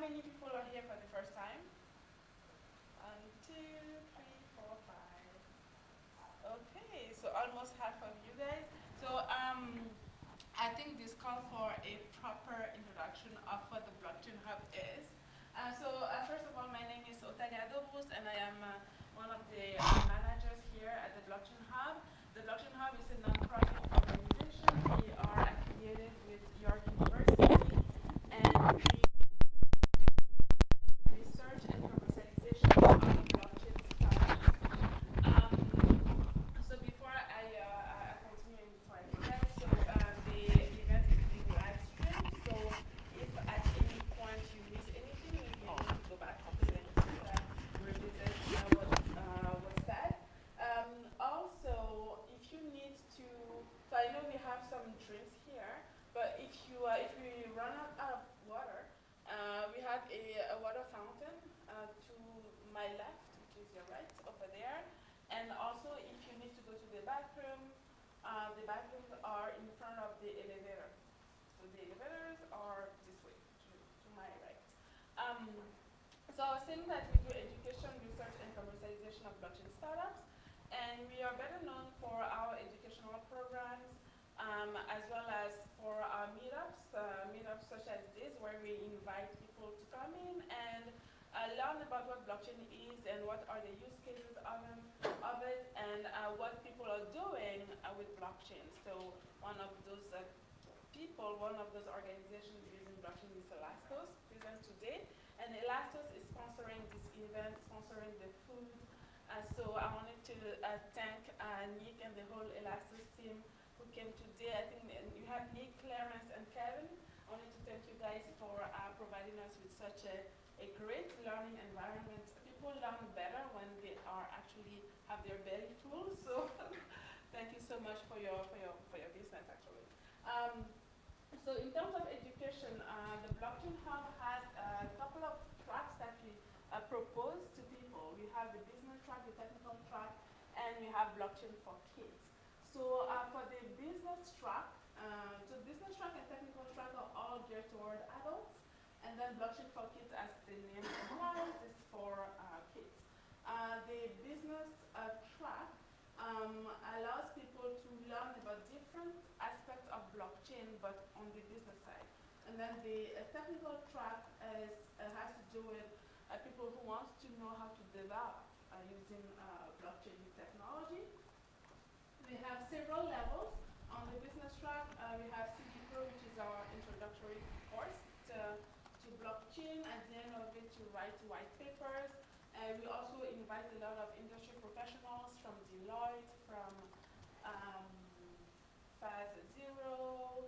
many people are here for the first time? 1, 2, 3, 4, 5. Okay, so almost half of you guys. So I think this calls for a proper introduction of what the Blockchain Hub is. First of all, my name is Otalia Dobus, and I am one of the managers here at the Blockchain Hub. The Blockchain Hub is a non-profit organization. We are affiliated with York University, and we research and commercialization of blockchain startups. So before I continue and before I forget, the event is being live streamed. So if at any point you miss anything, you'll be able to go back to the link and revisit what was said. Also, if you need to, so I know we have some drinks here, but if we run out of water, we have a water fountain to my left, which is your right, over there. And also, if you need to go to the bathrooms are in front of the elevator. So the elevators are this way, to my right. So I was saying that we do education, research, and commercialization of blockchain startups. And we are better known for our educational programs, as well as for our meetups such as this, where we invite people to come in and learn about what blockchain is and what are the use cases of it, and what people are doing with blockchain. So one of those one of those organizations using blockchain is Elastos, present today. And Elastos is sponsoring this event, sponsoring the food. So I wanted to thank Nick and the whole Elastos team who came today. I think you have Nick, Clarence, and Kevin. I wanted to thank you guys for providing us with such a great learning environment. People learn better when they are actually have their belly full. So thank you so much for your business actually. So in terms of education, the Blockchain Hub has a couple of tracks that we propose to people. We have the business track, the technical track, and we have blockchain for kids. So for the business track, business track and technical track are all geared toward adults, and then blockchain for kids, as the name implies, is for kids. The business track allows people to learn about different aspects of blockchain, but on the business side. And then the technical track has to do with people who want to know how to develop using blockchain technology. We have several levels. On the business track, we have CD Pro, which is our introductory course to blockchain. At the end of it, you write white papers. We also invite a lot of industry professionals from Deloitte, from Phase Zero.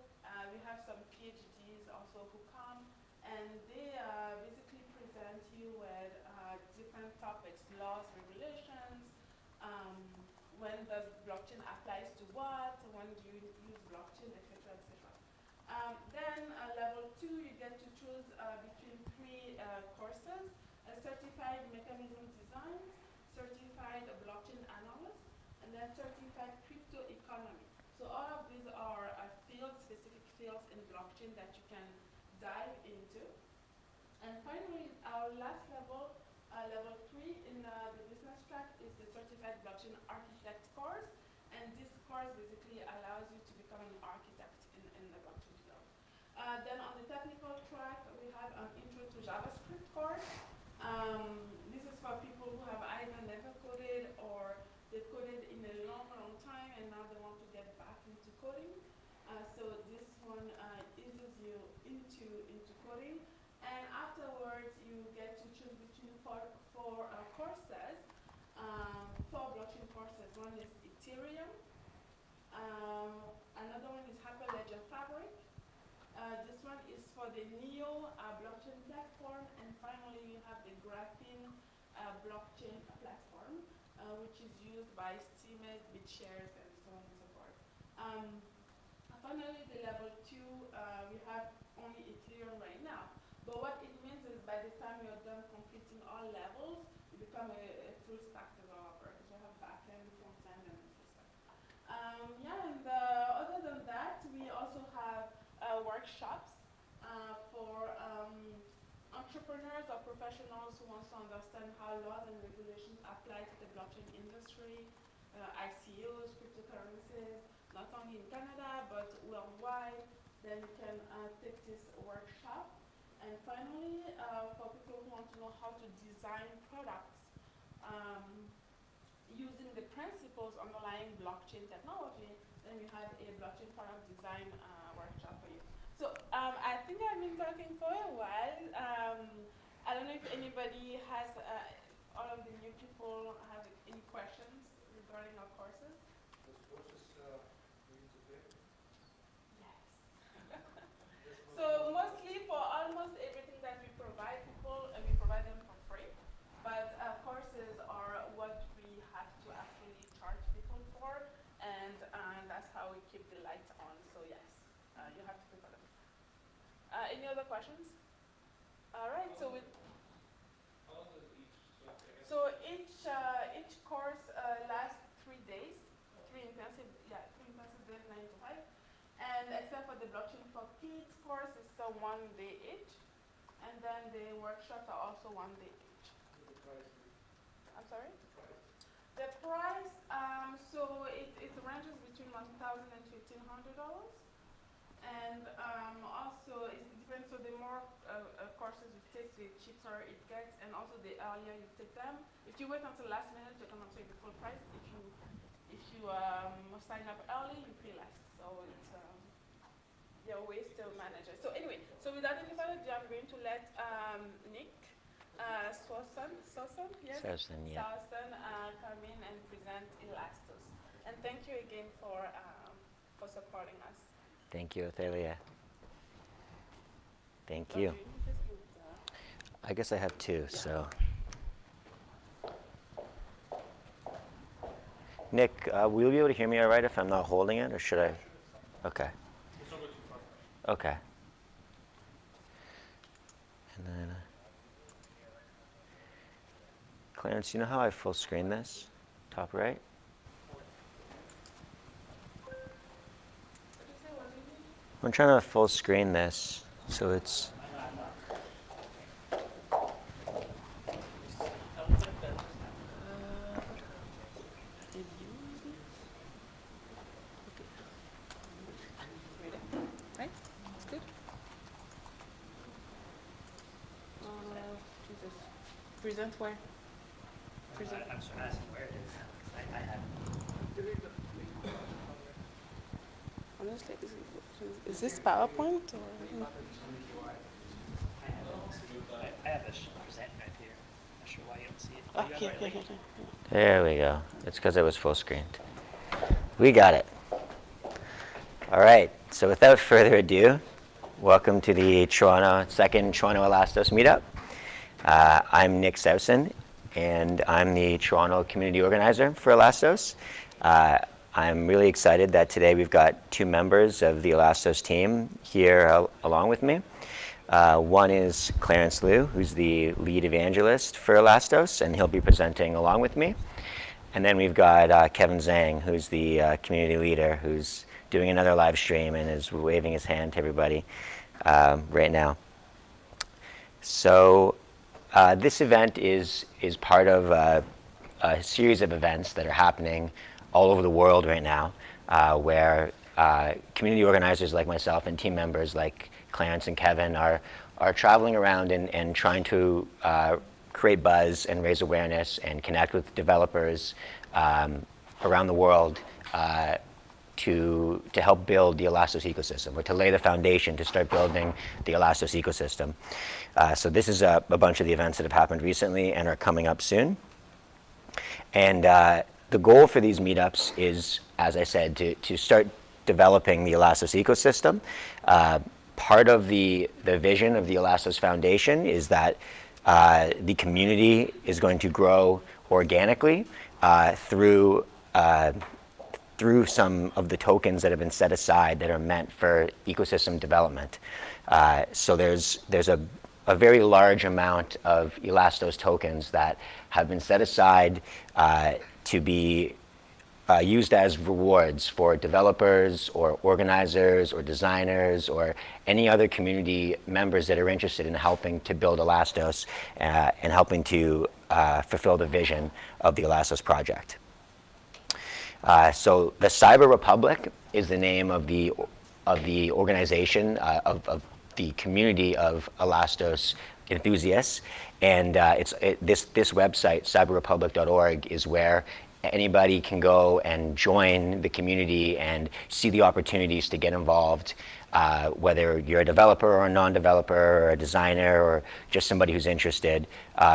We have some PhDs also who come, and they basically present you with different topics, laws, regulations, when does blockchain applies to what, when do you use blockchain, etc., etc. Then level 2, you get to choose between 3 courses: a certified mechanism design, certified blockchain analyst, and then certified crypto economy. So all of these are specific fields in blockchain that you can dive into. And finally, our last level, level 3 in the business track, is the certified blockchain architect course. And this course basically allows you to become an architect in the blockchain field. Then on the technical track, we have an intro to JavaScript course. This is for people who have either never coded or they've coded in a long, long time and now they want to get back into coding. So this one eases you into coding. And afterwards, you get to choose between four courses, 4 blockchain courses. One is Ethereum. Another one is Hyperledger Fabric. This one is for the Neo blockchain platform. And finally, you have the Graphene blockchain platform, which is used by Steemit, BitShares, and so on and so forth. Finally, the level 2, we have only Ethereum right now. But what it means is by the time you're done completing all levels, you become a full stack developer. So you have backend, front-end, and full stack. And other than that, we also have workshops for professionals who wants to understand how laws and regulations apply to the blockchain industry, ICOs, cryptocurrencies, not only in Canada but worldwide, then you can take this workshop. And finally, for people who want to know how to design products using the principles underlying blockchain technology, then we have a blockchain product design workshop for you. So I think I've been talking for a while. I don't know if anybody has, all of the new people have any questions regarding our courses. Those courses free to pay? Yes. So mostly for almost everything that we provide people, we provide them for free. But courses are what we have to actually charge people for, and that's how we keep the lights on. So yes, you have to pay for them. Any other questions? All right. So with How long does each each course lasts 3 days, three intensive days, 9 to 5. And except for the blockchain for kids course, it's 1 day each, and then the workshops are also 1 day each. the price? I'm sorry? The price? The price, so it ranges between $1,000 and $1,500. And also it depends, so the more courses you take, the cheaper it gets, and also the earlier you take them. If you wait until last minute, you're going to pay the full price. If you sign up early, you pay less. So it's there are ways to manage it. So anyway, so without any further ado, I'm going to let Nick Sawson, yes? Sawson, yeah. Sawson come in and present Elastos. And thank you again for supporting us. Thank you, Athalia. Thank you. I guess I have two, so. Nick, will you be able to hear me all right if I'm not holding it, or should I? Okay. Okay. And then, Clarence, you know how I full screen this? Top right? I'm trying to full screen this, so it's. Right? It's good. Jesus. Present where? Present. I'm just asking where it is. I have Honestly, is this PowerPoint or? I have this present right here. Not sure why you don't see it. Oh, You have here, it here, right here, link? here. There we go. It's because it was full screened. We got it. All right. So without further ado, welcome to the second Toronto Elastos Meetup. I'm Nick Sawson, and I'm the Toronto community organizer for Elastos. I'm really excited that today we've got two members of the Elastos team here along with me. One is Clarence L, who's the lead evangelist for Elastos, and he'll be presenting along with me. And then we've got Kevin Zhang, who's the community leader, who's doing another live stream and is waving his hand to everybody right now. So this event is part of a series of events that are happening all over the world right now, where community organizers like myself and team members like Clarence and Kevin are traveling around and trying to create buzz and raise awareness and connect with developers around the world to help build the Elastos ecosystem, or to lay the foundation to start building the Elastos ecosystem. So this is a bunch of the events that have happened recently and are coming up soon. And the goal for these meetups is, as I said, to start developing the Elastos ecosystem. Part of the vision of the Elastos Foundation is that the community is going to grow organically through some of the tokens that have been set aside that are meant for ecosystem development. So there's a very large amount of Elastos tokens that have been set aside to be used as rewards for developers or organizers or designers or any other community members that are interested in helping to build Elastos and helping to fulfill the vision of the Elastos project. So the Cyber Republic is the name of the organization, of the community of Elastos enthusiasts. And this website, cyberrepublic.org, is where anybody can go and join the community and see the opportunities to get involved, whether you're a developer or a non-developer or a designer or just somebody who's interested.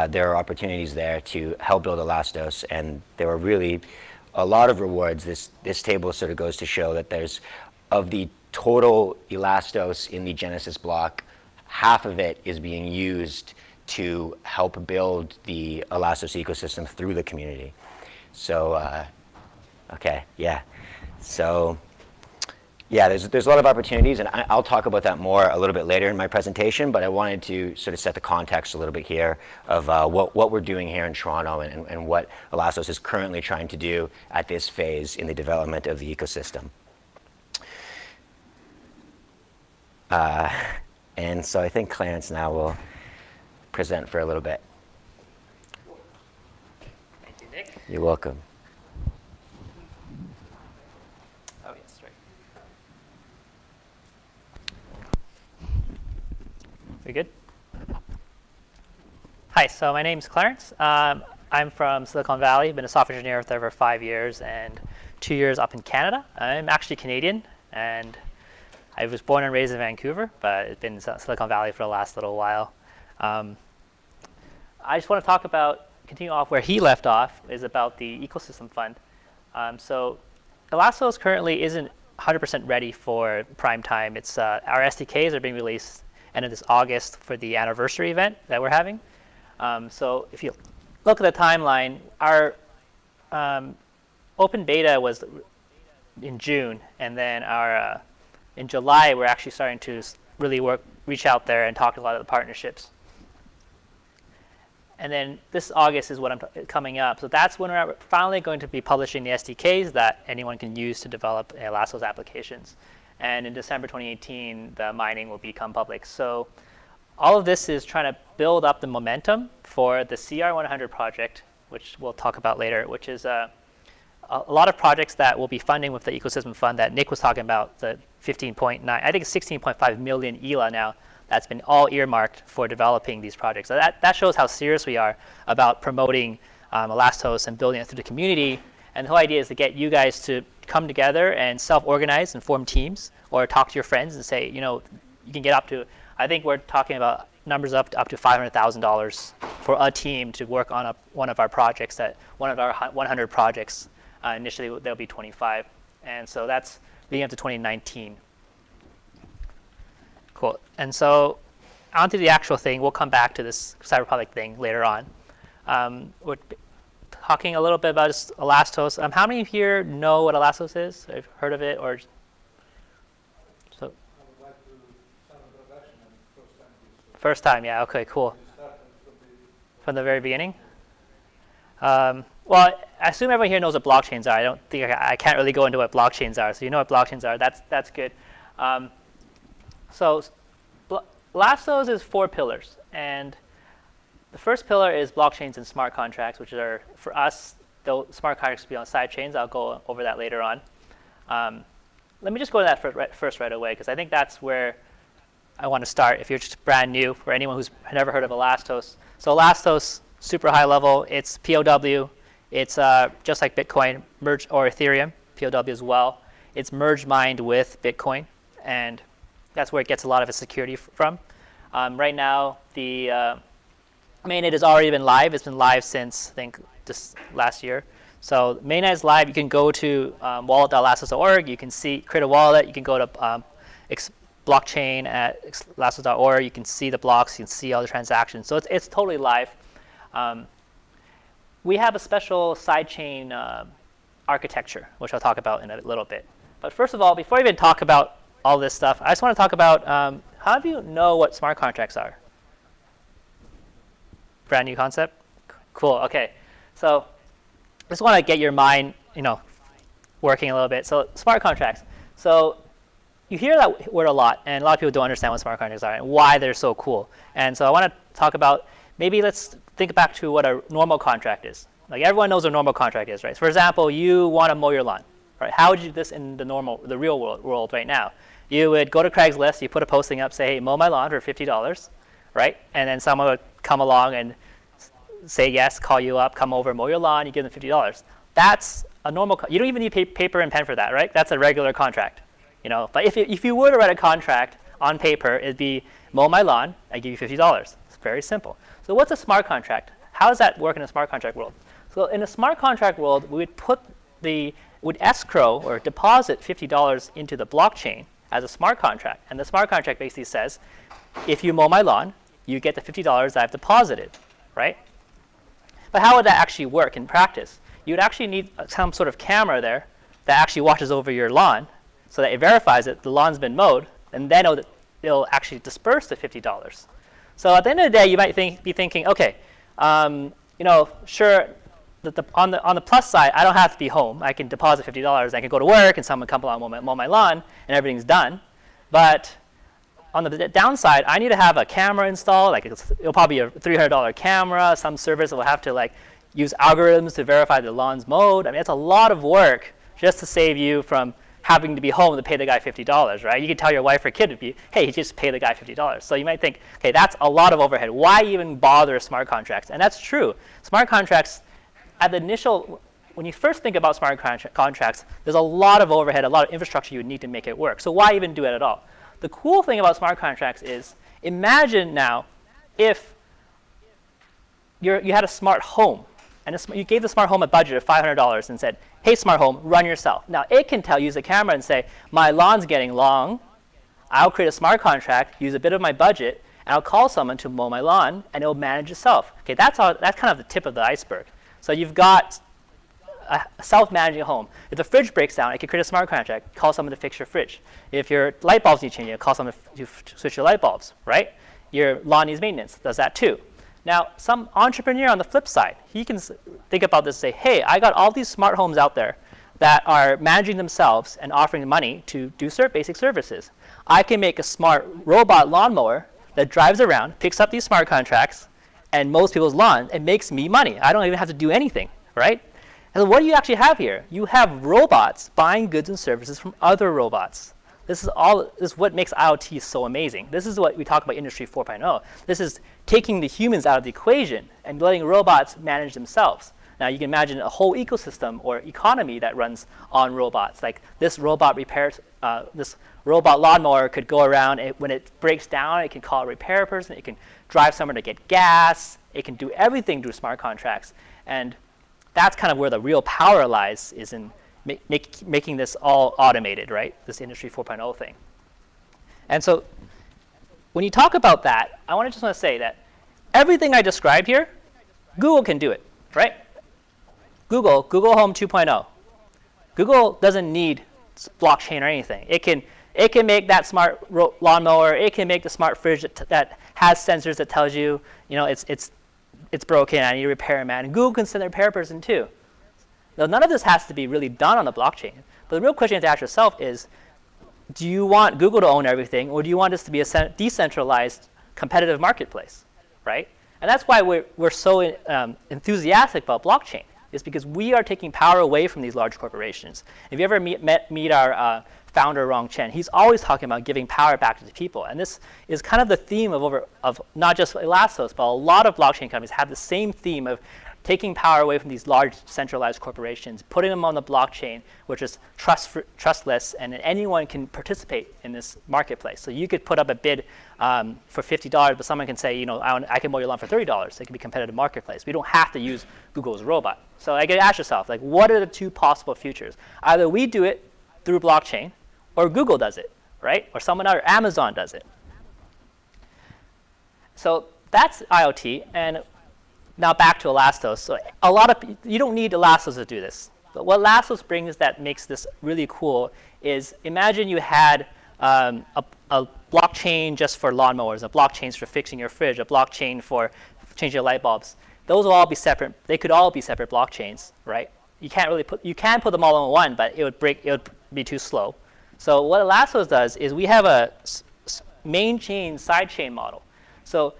There are opportunities there to help build Elastos, and there are really a lot of rewards. This table sort of goes to show that there's, of the total Elastos in the Genesis block, half of it is being used to help build the Elastos ecosystem through the community. So, okay, yeah. So, yeah, there's a lot of opportunities, and I'll talk about that more a little bit later in my presentation, but I wanted to sort of set the context a little bit here of what we're doing here in Toronto and what Elastos is currently trying to do at this phase in the development of the ecosystem. And so I think Clarence now will present for a little bit. Thank you, Nick. You're welcome. Oh, yes, right. We good? Hi, so my name's Clarence. I'm from Silicon Valley. Been a software engineer for over 5 years and 2 years up in Canada. I'm actually Canadian, and I was born and raised in Vancouver, but it's been in Silicon Valley for the last little while. I just want to talk about, continue off where he left off, is about the ecosystem fund. So Elastos currently isn't 100% ready for prime time. It's our SDKs are being released end of this August for the anniversary event that we're having. So if you look at the timeline, our open beta was in June, and then our in July we're actually starting to really reach out there and talk to a lot of the partnerships. And then this August is what I'm coming up. So that's when we're finally going to be publishing the SDKs that anyone can use to develop Elastos applications. And in December 2018, the mining will become public. So all of this is trying to build up the momentum for the CR100 project, which we'll talk about later, which is a lot of projects that will be funding with the ecosystem fund that Nick was talking about, the 15.9, I think it's 16.5 million ELA now, that's been all earmarked for developing these projects. So that shows how serious we are about promoting Elastos and building it through the community. And the whole idea is to get you guys to come together and self-organize and form teams, or talk to your friends and say, you know, you can get up to, I think we're talking about numbers up to $500,000 for a team to work on one of our projects, that one of our 100 projects. Initially, there'll be 25. And so that's leading up to 2019. Cool. And so onto the actual thing. We'll come back to this Cyber Republic thing later on. We're talking a little bit about Elastos. How many here know what Elastos is? Have heard of it? Or so? I would like to some introduction and first time. First time, yeah. Okay, cool. From the very beginning? Well, I assume everyone here knows what blockchains are. I don't think I can't really go into what blockchains are. So you know what blockchains are. That's good. So Elastos is 4 pillars, and the first pillar is blockchains and smart contracts, which are, for us, the smart contracts will be on sidechains. I'll go over that later on. Let me just go to that first right away, because I think that's where I want to start if you're just brand new, for anyone who's never heard of Elastos. So Elastos, super high level, it's POW. It's just like Bitcoin, merge, or Ethereum, POW as well. It's merge mined with Bitcoin, and that's where it gets a lot of its security from. Right now, the mainnet has already been live. It's been live since, I think, just last year. So mainnet is live. You can go to wallet.elastos.org. You can create a wallet. You can go to blockchain at elastos.org. You can see the blocks. You can see all the transactions. So it's totally live. We have a special sidechain architecture, which I'll talk about in a little bit. But first of all, before I even talk about all this stuff, I just want to talk about how do you know what smart contracts are? Brand new concept? Cool, okay. So I just want to get your mind, working a little bit. So smart contracts. So you hear that word a lot, and a lot of people don't understand what smart contracts are and why they're so cool. And so I want to talk about, maybe let's think back to what a normal contract is. Like everyone knows what a normal contract is, right? So for example, you want to mow your lawn, right? How would you do this in the real world right now? You would go to Craigslist, you put a posting up, say, hey, mow my lawn for $50, right? And then someone would come along and say yes, call you up, come over, mow your lawn, you give them $50. That's a normal, you don't even need paper and pen for that, right? That's a regular contract, you know. But if you were to write a contract on paper, it'd be mow my lawn, I give you $50. It's very simple. So what's a smart contract? How does that work in a smart contract world? So in a smart contract world, we would escrow or deposit $50 into the blockchain as a smart contract. And the smart contract basically says, if you mow my lawn, you get the $50 I've deposited, right? But how would that actually work in practice? You'd actually need some sort of camera there that actually watches over your lawn so that it verifies that the lawn's been mowed, and then it'll actually disperse the $50. So at the end of the day, you might be thinking, okay, you know, sure, on the plus side, I don't have to be home. I can deposit $50. I can go to work, and someone come along and mow my lawn, and everything's done. But on the downside, I need to have a camera installed. Like it'll probably be a $300 camera. Some service will have to like use algorithms to verify the lawn's mowed. I mean, it's a lot of work just to save you from having to be home to pay the guy $50, right? You can tell your wife or kid to be, hey, just pay the guy $50. So you might think, okay, that's a lot of overhead. Why even bother smart contracts? And that's true. Smart contracts, at the initial, when you first think about smart contracts, there's a lot of overhead, a lot of infrastructure you would need to make it work. So why even do it at all? The cool thing about smart contracts is, imagine now if you had a smart home, and you gave the smart home a budget of $500 and said, hey, smart home, run yourself. Now, it can use a camera and say, my lawn's getting long. I'll create a smart contract, use a bit of my budget, and I'll call someone to mow my lawn, and it'll manage itself. Okay, that's kind of the tip of the iceberg. So you've got a self-managing home. If the fridge breaks down, it can create a smart contract, call someone to fix your fridge. If your light bulbs need changing, call someone to switch your light bulbs, right? Your lawn needs maintenance, does that too. Now, some entrepreneur on the flip side, he can think about this and say, hey, I got all these smart homes out there that are managing themselves and offering money to do basic services. I can make a smart robot lawnmower that drives around, picks up these smart contracts, and mows people's lawn, and makes me money. I don't even have to do anything, right? And so what do you actually have here? You have robots buying goods and services from other robots. This is what makes IoT so amazing. This is what we talk about Industry 4.0. This is taking the humans out of the equation and letting robots manage themselves. Now you can imagine a whole ecosystem or economy that runs on robots. Like this robot this robot lawnmower could go around, when it breaks down, it can call a repair person, it can drive somewhere to get gas, it can do everything through smart contracts. And that's kind of where the real power lies, is in making this all automated, right? This Industry 4.0 thing. And so when you talk about that, I just want to say that everything I described here, Google can do it, right? Google Home 2.0. Google doesn't need blockchain or anything. It can make that smart lawnmower. It can make the smart fridge that has sensors that tells you, you know, it's broken, I need a repairman. And Google can send a repair person too. Now, none of this has to be really done on the blockchain. But the real question you have to ask yourself is, do you want Google to own everything, or do you want this to be a decentralized competitive marketplace, right? And that's why we're so enthusiastic about blockchain, is because we are taking power away from these large corporations. If you ever meet our founder, Rong Chen, he's always talking about giving power back to the people. And this is kind of the theme of not just Elastos, but a lot of blockchain companies have the same theme of taking power away from these large centralized corporations, putting them on the blockchain, which is trustless, and anyone can participate in this marketplace. So you could put up a bid for $50, but someone can say, you know, I can mow your lawn for $30. It can be a competitive marketplace. We don't have to use Google's robot. So I get to ask yourself, like, what are the two possible futures? Either we do it through blockchain, or Google does it, right? Or someone else, or Amazon does it. So that's IoT. And now back to Elastos. So you don't need Elastos to do this. But what Elastos brings that makes this really cool is, imagine you had a blockchain just for lawnmowers, a blockchain for fixing your fridge, a blockchain for changing your light bulbs. Those will all be separate. They could all be separate blockchains, right? you can't really you can put them all in one, but it would be too slow. So what Elastos does is we have a main chain, side chain model. So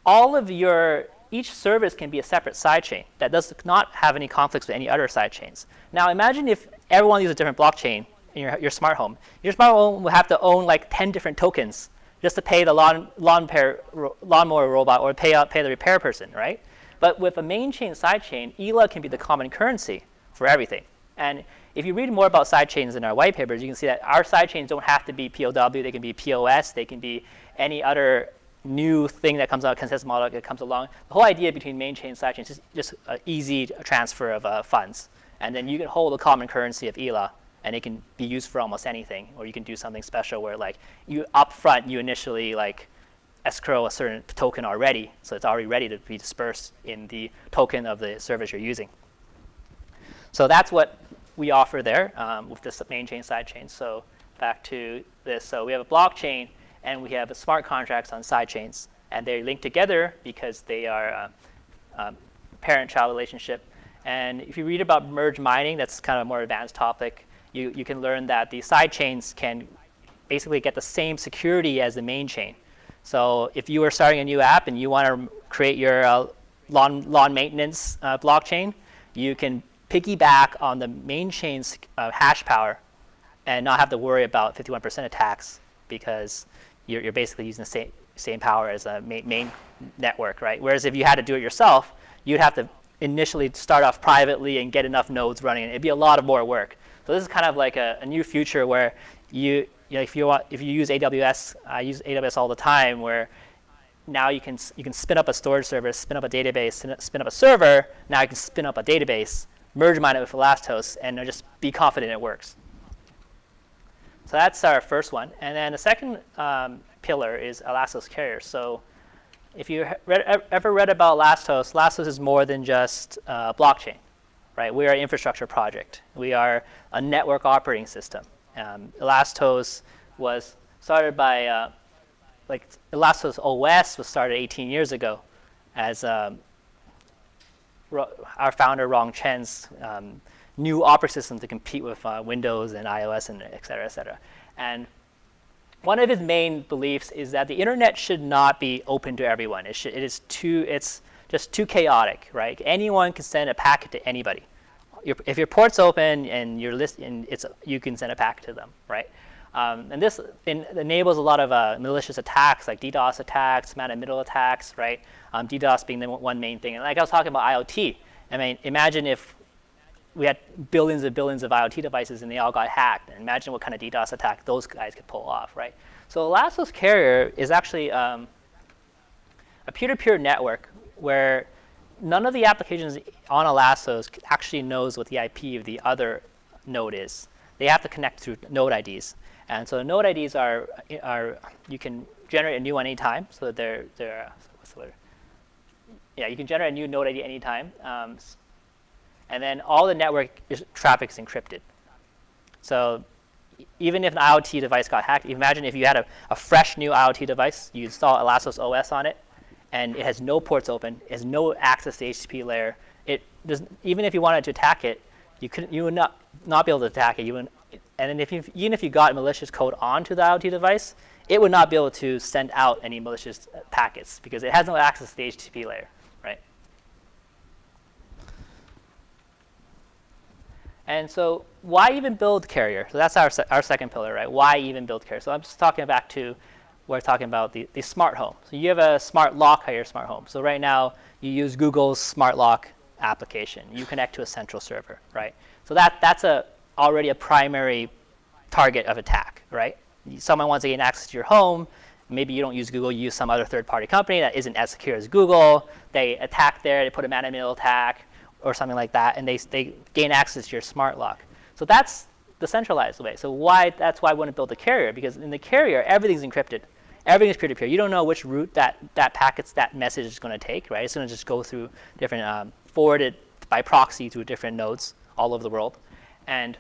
all of each service can be a separate sidechain that does not have any conflicts with any other sidechains. Now imagine if everyone uses a different blockchain in your smart home. Your smart home will have to own like 10 different tokens just to pay the lawnmower robot or pay the repair person, right? But with a main chain sidechain, ELA can be the common currency for everything. And if you read more about sidechains in our white papers, you can see that our sidechains don't have to be POW. They can be POS. They can be any other new thing that comes out, consensus model that comes along. The whole idea between main chain and sidechains is just an easy transfer of funds. And then you can hold a common currency of ELA, and it can be used for almost anything. Or you can do something special where like you upfront, you initially like escrow a certain token already, so it's already ready to be dispersed in the token of the service you're using. So that's what we offer there with this main chain, side chain. So back to this. So we have a blockchain, and we have smart contracts on side chains. And they're linked together because they are a parent-child relationship. And if you read about merge mining, that's kind of a more advanced topic, you can learn that the side chains can basically get the same security as the main chain. So if you are starting a new app and you want to create your lawn maintenance blockchain, you can piggyback on the main chain's hash power and not have to worry about 51% attacks because you're basically using the same power as a main network, right? Whereas if you had to do it yourself, you'd have to initially start off privately and get enough nodes running. It'd be a lot of more work. So this is kind of like a new future where if you use AWS, I use AWS all the time, where now you can spin up a storage service, spin up a database, spin up a server. Now you can spin up a database, merge mine it with Elastos, and just be confident it works. So that's our first one. And then the second pillar is Elastos Carrier. So if you ever read about Elastos, Elastos is more than just blockchain, right? We are an infrastructure project. We are a network operating system. Elastos was started by, Elastos OS was started 18 years ago as our founder, Rong Chen's new operating system to compete with Windows and iOS and et cetera, et cetera. And one of his main beliefs is that the internet should not be open to everyone. It's just too chaotic, right? Anyone can send a packet to anybody. If your port's open and you can send a packet to them, right? And this enables a lot of malicious attacks like DDoS attacks, man-in-the-middle attacks, right? DDoS being the one main thing. And like I was talking about IoT, I mean, imagine if we had billions and billions of IoT devices and they all got hacked. And imagine what kind of DDoS attack those guys could pull off, right? So Elastos Carrier is actually a peer-to-peer network where none of the applications on Elastos actually knows what the IP of the other node is. They have to connect through node IDs. And so node IDs are you can generate a new one anytime. So they're what's the word? Yeah, you can generate a new node ID anytime. And then all the network traffic is encrypted. So even if an IoT device got hacked, imagine if you had a fresh new IoT device, you install Elastos OS on it, and it has no ports open, it has no access to HTTP layer. Even if you wanted to attack it, you would not be able to attack it. And then even if you got malicious code onto the IoT device, it would not be able to send out any malicious packets because it has no access to the HTTP layer, right? And so why even build Carrier? So that's our second pillar, right? Why even build Carrier? So I'm just talking back to, we're talking about the smart home. So you have a smart lock at your smart home. So right now, you use Google's smart lock application. You connect to a central server, right? So that's already a primary target of attack, right? Someone wants to gain access to your home. Maybe you don't use Google, you use some other third-party company that isn't as secure as Google. They attack there, they put a man-in-the-middle attack or something like that, and they gain access to your smart lock. So that's the centralized way. So that's why I want to build a carrier, because in the carrier, everything's encrypted. Everything is peer-to-peer. You don't know which route that message is going to take, right? It's going to just go through different, forwarded by proxy through different nodes all over the world. And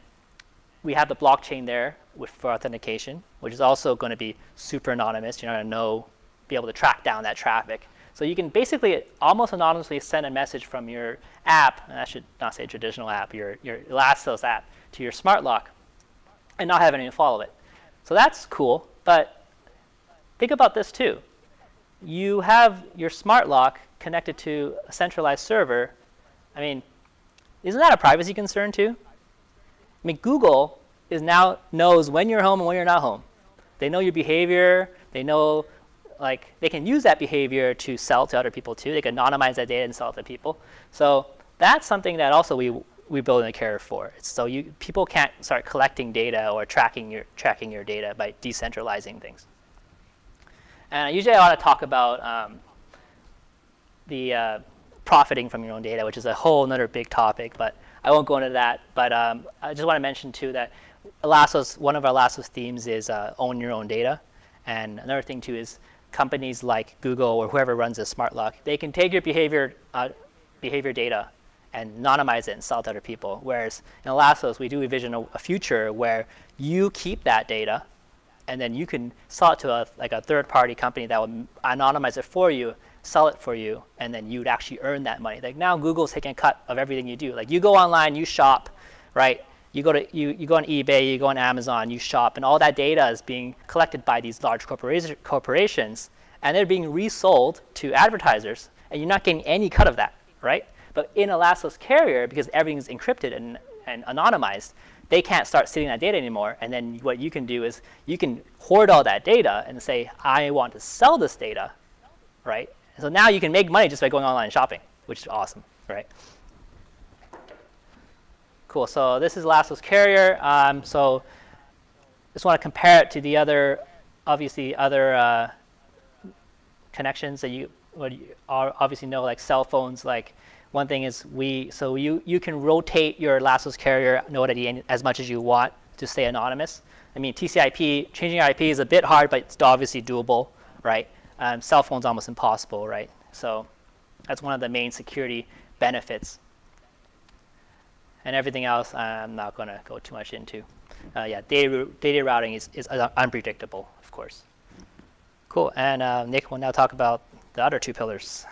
we have the blockchain there for authentication, which is also going to be super anonymous. You're not going to be able to track down that traffic. So you can basically almost anonymously send a message from your app, and I should not say traditional app, your Elastos app, to your smart lock and not have anyone follow it. So that's cool, but think about this too. You have your smart lock connected to a centralized server. I mean, isn't that a privacy concern too? I mean, Google now knows when you're home and when you're not home. They know your behavior. They know, like, they can use that behavior to sell to other people too. They can anonymize that data and sell it to people. So that's something that also we build in a carrier for. So people can't start collecting data or tracking your data by decentralizing things. And usually I want to talk about the profiting from your own data, which is a whole another big topic, but I won't go into that. But I just want to mention too that Elastos, one of our Elastos themes is own your own data. And another thing too is companies like Google or whoever runs a smart lock, they can take your behavior data and anonymize it and sell it to other people. Whereas in Elastos, we do envision a future where you keep that data and then you can sell it to a third-party company that will anonymize it for you, sell it for you, and then you'd actually earn that money. Like now, Google's taking a cut of everything you do. Like you go online, you shop, right? You go on eBay, you go on Amazon, you shop, and all that data is being collected by these large corporations, and they're being resold to advertisers, and you're not getting any cut of that, right? But in Elastos Carrier, because everything's encrypted and anonymized, they can't start stealing that data anymore. And then what you can do is you can hoard all that data and say, I want to sell this data, right? And so now you can make money just by going online and shopping, which is awesome, right? Cool. So this is Elastos Carrier. So just want to compare it to the other, obviously other connections that you obviously know, like cell phones. Like one thing is you can rotate your Elastos Carrier node ID as much as you want to stay anonymous. I mean, TCP, changing your IP is a bit hard, but it's obviously doable, right? Cell phone's almost impossible, right? So that's one of the main security benefits. And everything else, I'm not going to go too much into. Yeah, data routing is unpredictable, of course. Cool. And Nick will now talk about the other two pillars.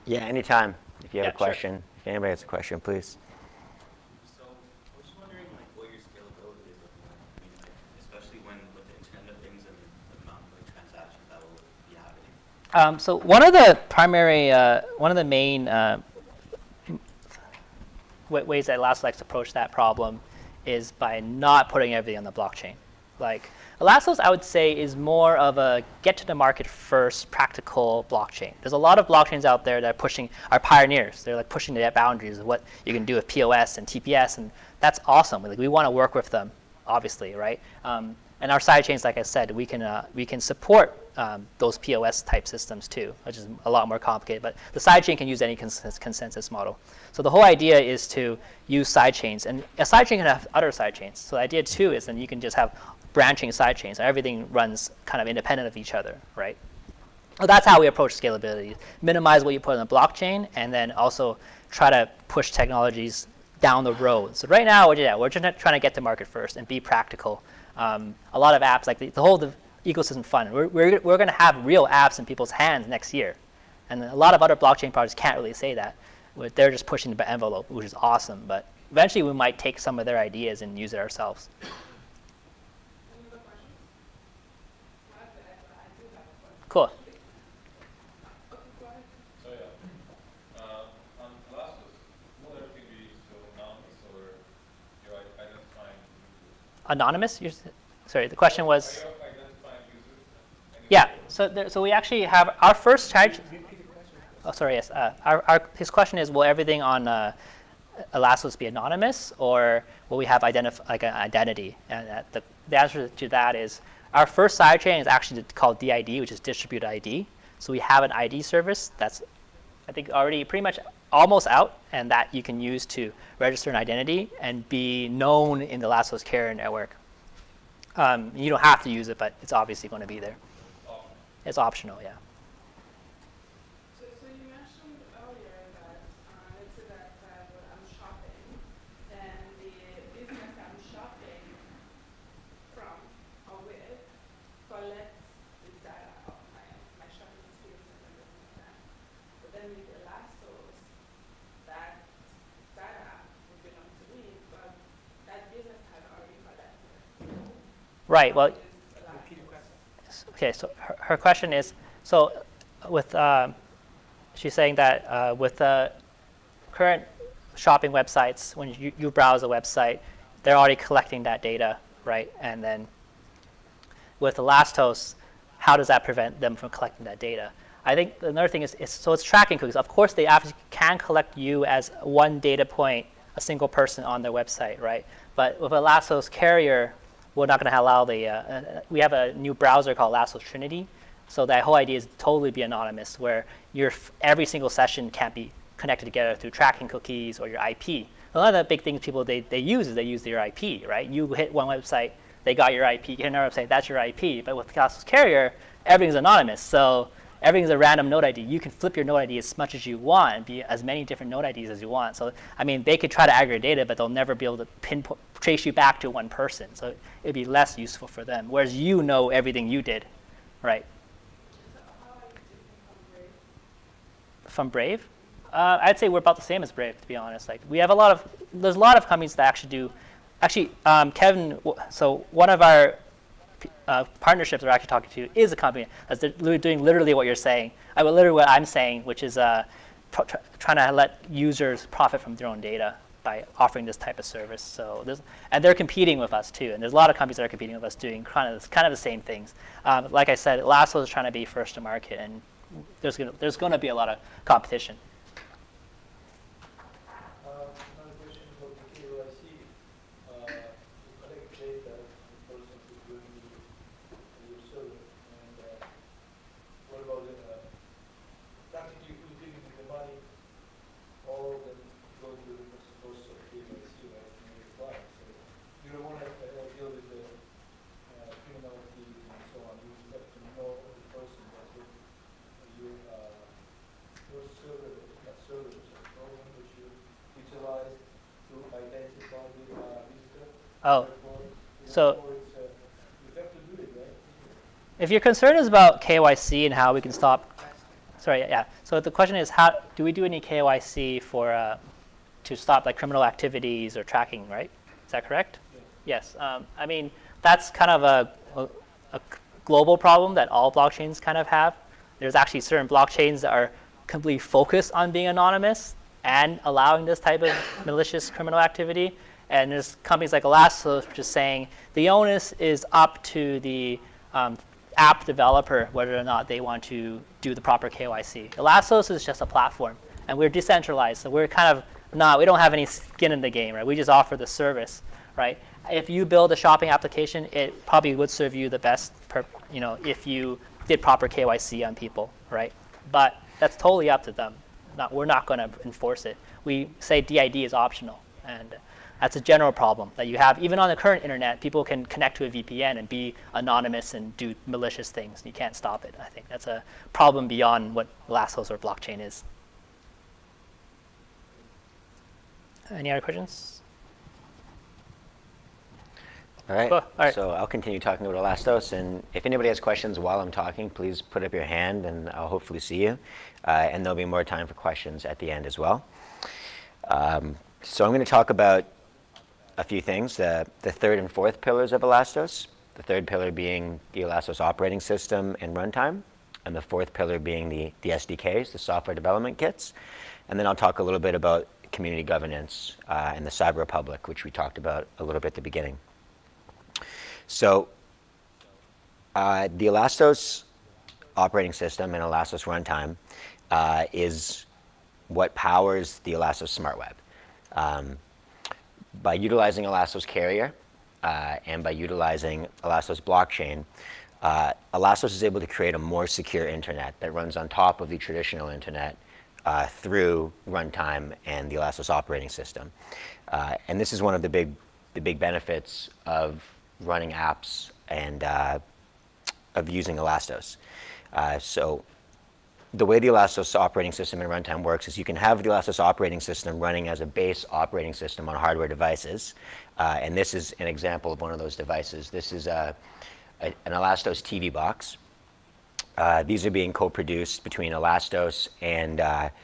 Yeah, anytime. If you have Yeah, a question, if anybody has a question, please. So I was just wondering, like, what your scalability is looking like. I mean, like, especially with the Internet of Things and the amount of transactions that will be happening. So one of the primary, one of the main ways that Elastos likes to approach that problem is by not putting everything on the blockchain. Like Elastos, I would say, is more of a get to the market first practical blockchain. There's a lot of blockchains out there that are pioneers. They're like pushing the boundaries of what you can do with POS and TPS, and that's awesome. Like, we want to work with them, obviously, right? And our sidechains, like I said, we can support those POS type systems too, which is a lot more complicated. But the sidechain can use any consensus model. So the whole idea is to use sidechains, and a sidechain can have other sidechains. So the idea too is then you can just have branching sidechains, and everything runs kind of independent of each other, right? So that's how we approach scalability: minimize what you put on the blockchain, and then also try to push technologies down the road. So right now, we're just trying to get to market first and be practical. A lot of apps, like the whole ecosystem fund, we're going to have real apps in people's hands next year. And a lot of other blockchain projects can't really say that. They're just pushing the envelope, which is awesome. But eventually we might take some of their ideas and use it ourselves. Cool. So yeah, on Elastos, will everything be still anonymous, or you're identifying users? Anonymous? Sorry, the question was. Are you identifying users? Yeah. So we actually have our first charge. Oh, sorry. Yes. His question is: will everything on Elastos be anonymous, or will we have an identity? And the answer to that is, our first sidechain is actually called DID, which is distributed ID. So we have an ID service that's, I think, already pretty much almost out, and that you can use to register an identity and be known in the Elastos Carrier network. You don't have to use it, but it's obviously going to be there. It's optional, yeah. So you mentioned earlier that, let's say that when I'm shopping, then the business I'm shopping from or with Right. Well, Is Elastos? okay. So her question is, so with she's saying that with the current shopping websites, when you browse a website, they're already collecting that data, right? And then with Elastos, how does that prevent them from collecting that data? I think another thing is, so it's tracking cookies. Of course, they actually can collect you as one data point, a single person on their website, right? But with Elastos Carrier, we're not going to allow the, we have a new browser called Elastos Trinity. So that whole idea is to totally be anonymous, where every single session can't be connected together through tracking cookies or your IP. A lot of the big things people they use is they use their IP, right? You hit one website, they got your IP. You hit another website, that's your IP. But with Elastos Carrier, everything's anonymous. So everything's a random node ID. You can flip your node ID as much as you want and be as many different node IDs as you want. So I mean, they could try to aggregate data, but they'll never be able to trace you back to one person. So it'd be less useful for them. Whereas you know everything you did, right? From Brave? I'd say we're about the same as Brave, to be honest. Like we have there's a lot of companies that actually do. Actually, Kevin, so one of our partnerships we're actually talking to is a company that's doing literally what you're saying. Literally what I'm saying, which is trying to let users profit from their own data by offering this type of service. So and they're competing with us too. And there's a lot of companies that are competing with us doing kind of the same things. Like I said, Elastos is trying to be first to market, and there's going to be a lot of competition. Another question about the KYC. You collect data from the person who's doing your service, and what about practically who's giving you the money? All of them go to the process of KYC, right? And your client. So you don't want to deal with the criminal activities and so on. You have to know the person that's with you. Your servers are program which you utilize to identify the visitor. Oh, so You have to do it, right? if your concern is about KYC and how we can stop, sorry, yeah. So the question is, how do we do any KYC for to stop like criminal activities or tracking, right? Is that correct? Yes. I mean, that's kind of a global problem that all blockchains kind of have. There's actually certain blockchains that are completely focused on being anonymous and allowing this type of malicious criminal activity. And there's companies like Elastos which is saying the onus is up to the app developer whether or not they want to do the proper KYC. Elastos is just a platform, and we're decentralized, so we're kind of we don't have any skin in the game, right? We just offer the service, right? If you build a shopping application, it probably would serve you the best, if you did proper KYC on people, right? But that's totally up to them. We're not going to enforce it. We say DID is optional, and that's a general problem that you have. Even on the current internet, people can connect to a VPN and be anonymous and do malicious things. You can't stop it. I think that's a problem beyond what Elastos or blockchain is. Any other questions? All right. Cool. All right. So I'll continue talking about Elastos, and if anybody has questions while I'm talking, please put up your hand, and I'll hopefully see you. And there'll be more time for questions at the end as well. So I'm going to talk about a few things, the third and fourth pillars of Elastos. The third pillar being the Elastos operating system and runtime, and the fourth pillar being the SDKs, the software development kits. And then I'll talk a little bit about community governance and the Cyber Republic, which we talked about a little bit at the beginning. So the Elastos operating system and Elastos runtime is what powers the Elastos Smart Web. By utilizing Elastos Carrier and by utilizing Elastos blockchain, Elastos is able to create a more secure internet that runs on top of the traditional internet through runtime and the Elastos operating system. And this is one of the big benefits of running apps and of using Elastos. So the way the Elastos operating system and runtime works is you can have the Elastos operating system running as a base operating system on hardware devices. And this is an example of one of those devices. This is an Elastos TV box. These are being co-produced between Elastos and I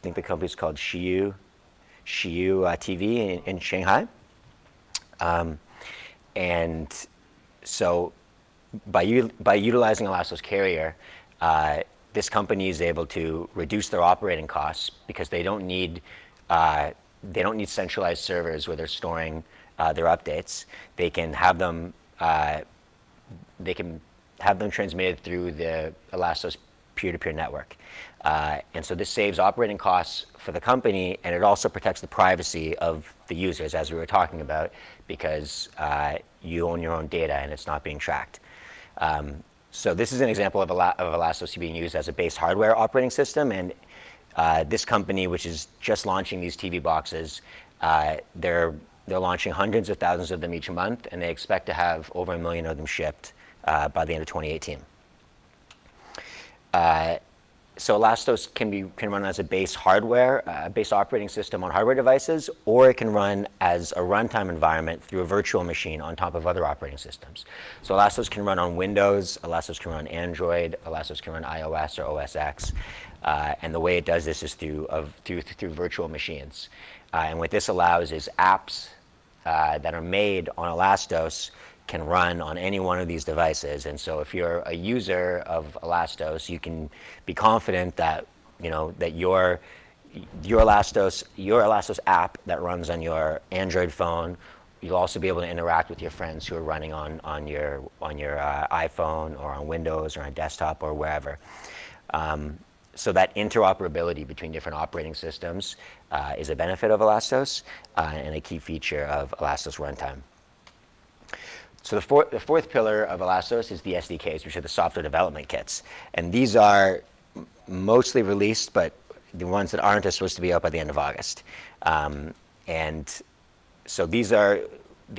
think the company is called Shiyu TV in Shanghai. And so by utilizing Elastos Carrier, this company is able to reduce their operating costs because they don't need centralized servers where they're storing their updates. They can have them transmitted through the Elastos peer-to-peer network. And so this saves operating costs for the company, and it also protects the privacy of the users, as we were talking about, because you own your own data and it's not being tracked. So this is an example of Elastos being used as a base hardware operating system, and this company, which is just launching these TV boxes, they're launching hundreds of thousands of them each month, and they expect to have over 1 million of them shipped by the end of 2018. So Elastos can run as a base hardware, base operating system on hardware devices, or it can run as a runtime environment through a virtual machine on top of other operating systems. So Elastos can run on Windows, Elastos can run on Android, Elastos can run iOS or OS X, and the way it does this is through virtual machines. And what this allows is apps that are made on Elastos can run on any one of these devices. And so if you're a user of Elastos, you can be confident that your Elastos app that runs on your Android phone, you'll also be able to interact with your friends who are running on your iPhone or on Windows or on desktop or wherever. So that interoperability between different operating systems is a benefit of Elastos and a key feature of Elastos Runtime. So the fourth pillar of Elastos is the SDKs, which are the software development kits. And these are mostly released, but the ones that aren't are supposed to be out by the end of August. And so the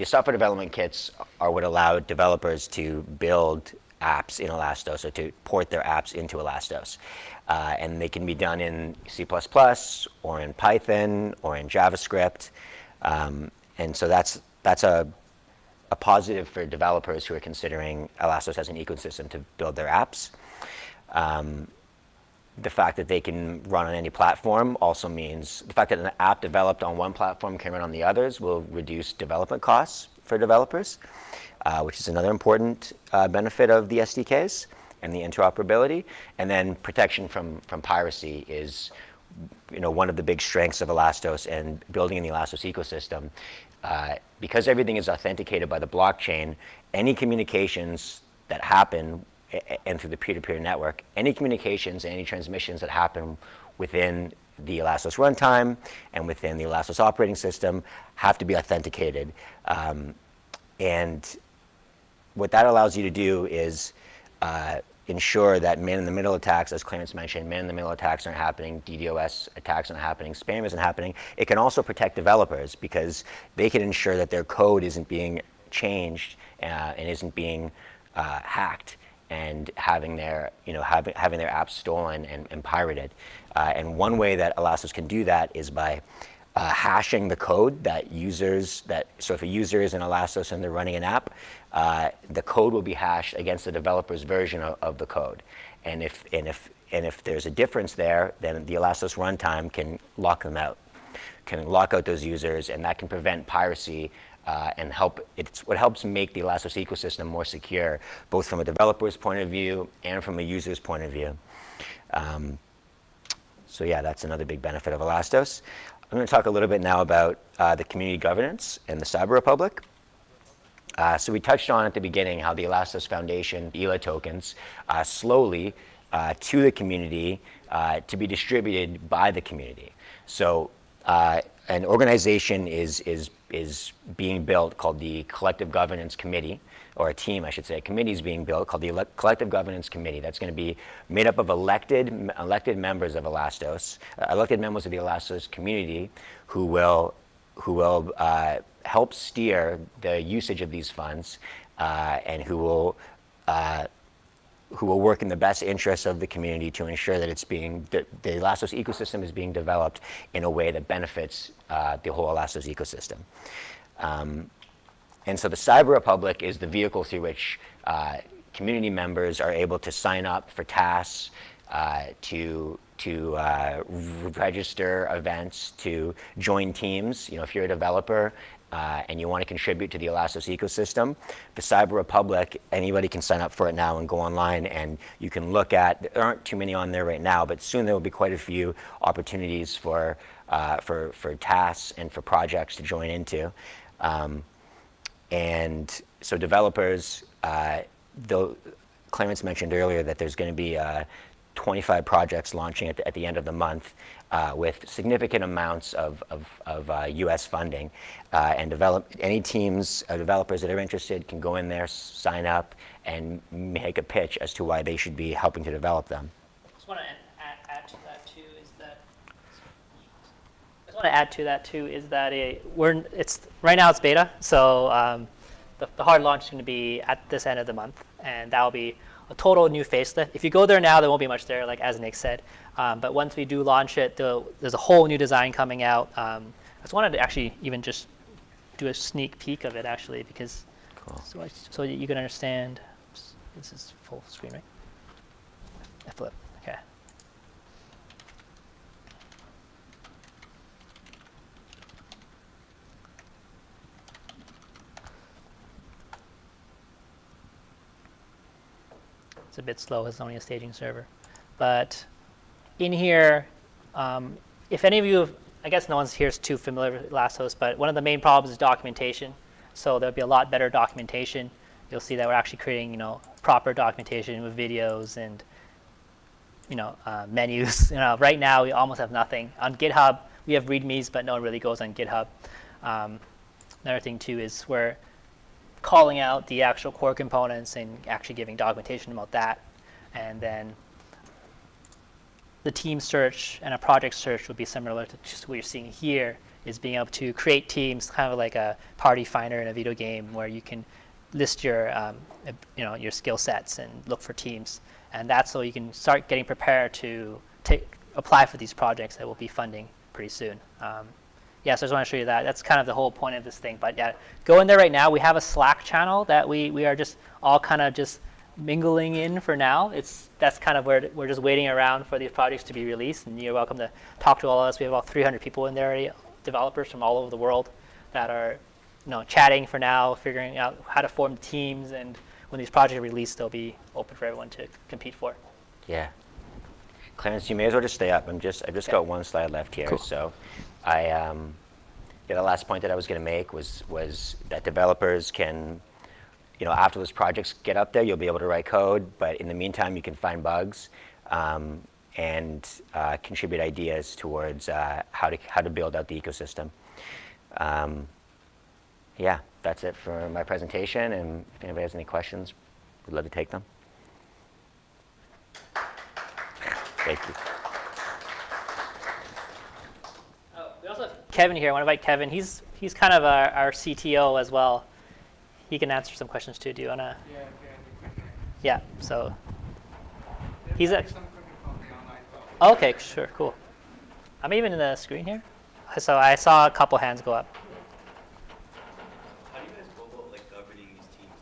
software development kits are what allow developers to build apps in Elastos or to port their apps into Elastos. And they can be done in C++ or in Python or in JavaScript. And so that's a positive for developers who are considering Elastos as an ecosystem to build their apps. The fact that they can run on any platform also means the fact that an app developed on one platform can run on the others will reduce development costs for developers, which is another important benefit of the SDKs and the interoperability. And then protection from piracy is one of the big strengths of Elastos and building in the Elastos ecosystem. Because everything is authenticated by the blockchain, any communications that happen and through the peer-to-peer network, any communications and any transmissions that happen within the Elastos runtime and within the Elastos operating system have to be authenticated. And what that allows you to do is ensure that man-in-the-middle attacks, as Clarence mentioned, man-in-the-middle attacks aren't happening, DDoS attacks aren't happening, spam isn't happening. It can also protect developers because they can ensure that their code isn't being changed and isn't being hacked and having their apps stolen and pirated. And one way that Elastos can do that is by hashing the code that so if a user is in Elastos and they're running an app, the code will be hashed against the developer's version of the code. And if there's a difference there, then the Elastos runtime can lock them out, can lock out those users, and that can prevent piracy and it's what helps make the Elastos ecosystem more secure, both from a developer's point of view and from a user's point of view. So yeah, that's another big benefit of Elastos. I'm going to talk a little bit now about the community governance and the Cyber Republic. So we touched on at the beginning how the Elastos Foundation, ELA tokens, slowly to the community to be distributed by the community. So an organization is being built called the Collective Governance Committee, or a team, I should say. A committee is being built called the Collective Governance Committee. That's going to be made up of elected members of Elastos, elected members of the Elastos community, who will help steer the usage of these funds, and who will work in the best interests of the community to ensure that the Elastos ecosystem is being developed in a way that benefits the whole Elastos ecosystem. And so the Cyber Republic is the vehicle through which community members are able to sign up for tasks, to register events, to join teams. If you're a developer and you want to contribute to the Elastos ecosystem, the Cyber Republic, anybody can sign up for it now and go online, and you can look at, there aren't too many on there right now, but soon there will be quite a few opportunities for tasks and for projects to join into. And so developers, though Clarence mentioned earlier that there's going to be 25 projects launching at the end of the month with significant amounts of US funding. And any teams, developers that are interested can go in there, sign up, and make a pitch as to why they should be helping to develop them. I just want to add to that too is that right now it's beta, so the hard launch is going to be at this end of the month, and that will be a total new facelift. If you go there now, there won't be much there, like as Nick said. But once we do launch it, there's a whole new design coming out. I just wanted to actually even just do a sneak peek of it, actually, because Cool. so you can understand. This is full screen, right? I flip. Okay. It's a bit slow, it's only a staging server. But in here, if any of you, I guess no one's here is too familiar with Elastos, but one of the main problems is documentation. So there'll be a lot better documentation. You'll see that we're actually creating, proper documentation with videos and, menus. Right now we almost have nothing. On GitHub, we have READMEs, but no one really goes on GitHub. Another thing too is we're calling out the actual core components and actually giving documentation about that. And then the team search and a project search would be similar to just what you're seeing here, is being able to create teams, kind of like a party finder in a video game where you can list your, your skill sets and look for teams. And that's so you can start getting prepared to apply for these projects that we'll be funding pretty soon. Yeah, so I just want to show you that. That's kind of the whole point of this thing. But yeah, go in there right now. We have a Slack channel that we are just all kind of just mingling in for now. That's kind of where we're just waiting around for these projects to be released. And you're welcome to talk to all of us. We have about 300 people in there already, developers from all over the world that are chatting for now, figuring out how to form teams. And when these projects are released, they'll be open for everyone to compete for. Yeah. Clarence, you may as well just stay up. I've just got one slide left here. Cool. So the last point that I was going to make was that developers can, after those projects get up there, you'll be able to write code. But in the meantime, you can find bugs and contribute ideas towards how to build out the ecosystem. Yeah, that's it for my presentation. And if anybody has any questions, we'd love to take them. Thank you. We also have Kevin here. I want to invite Kevin. He's kind of our CTO as well. He can answer some questions too. Do you want to? Yeah, okay. Yeah. So There's he's some coming from the online cloud. okay. Sure. Cool. I'm even in the screen here. So I saw a couple hands go up. How do you guys go about governing these teams?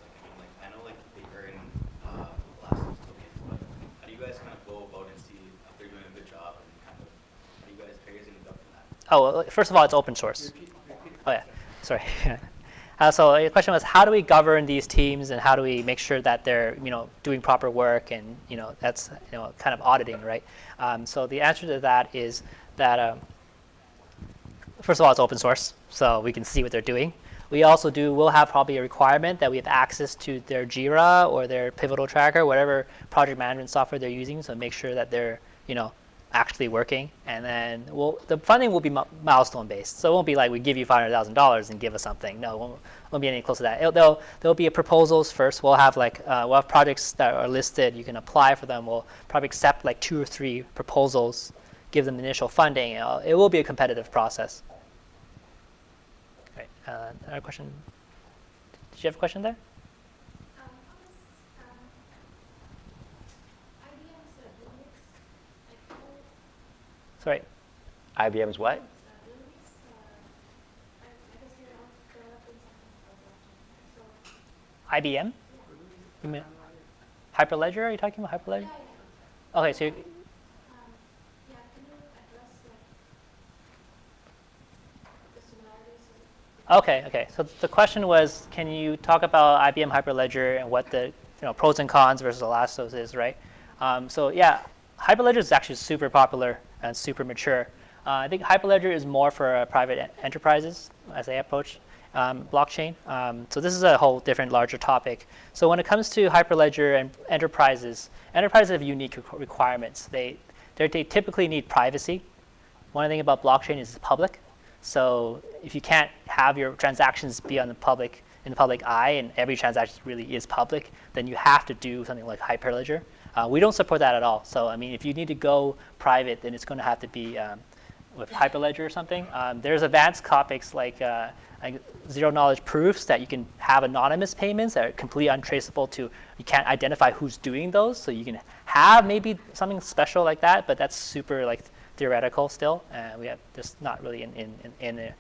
I know they earn Elastos tokens, but how do you guys kind of go about and see if they're doing a good job and kind of how do you guys going to govern that? Oh, well, first of all, it's open source. Repeat. Oh yeah. Sorry. So the question was, how do we govern these teams, and how do we make sure that they're doing proper work, and that's kind of auditing, right? So the answer to that is that first of all, it's open source, so we can see what they're doing. We also will have probably a requirement that we have access to their Jira or their Pivotal Tracker, whatever project management software they're using, so make sure that they're actually working. And then the funding will be milestone based, so it won't be like we give you $500,000 and give us something. No, it won't be any close to that. There'll be proposals first. We'll have we'll have projects that are listed. You can apply for them. We'll probably accept 2 or 3 proposals, give them initial funding. It will be a competitive process. Okay, another question. Did you have a question there? Sorry. IBM's what? IBM? You mean Hyperledger? Are you talking about Hyperledger? Okay, so can you address the similarities Okay. So the question was, can you talk about IBM Hyperledger and what the pros and cons versus Elastos is, right? So yeah, Hyperledger is actually super popular and super mature. I think Hyperledger is more for private enterprises as they approach blockchain. So this is a whole different, larger topic. So when it comes to Hyperledger and enterprises have unique requirements. They typically need privacy. One thing about blockchain is it's public. So if you can't have your transactions be on the public eye, and every transaction really is public, then you have to do something like Hyperledger. We don't support that at all. So I mean, if you need to go private, then it's going to have to be with Hyperledger or something. There's advanced topics like zero-knowledge proofs that you can have anonymous payments that are completely untraceable to, you can't identify who's doing those. So you can have maybe something special like that, but that's super like theoretical still. We have just not really in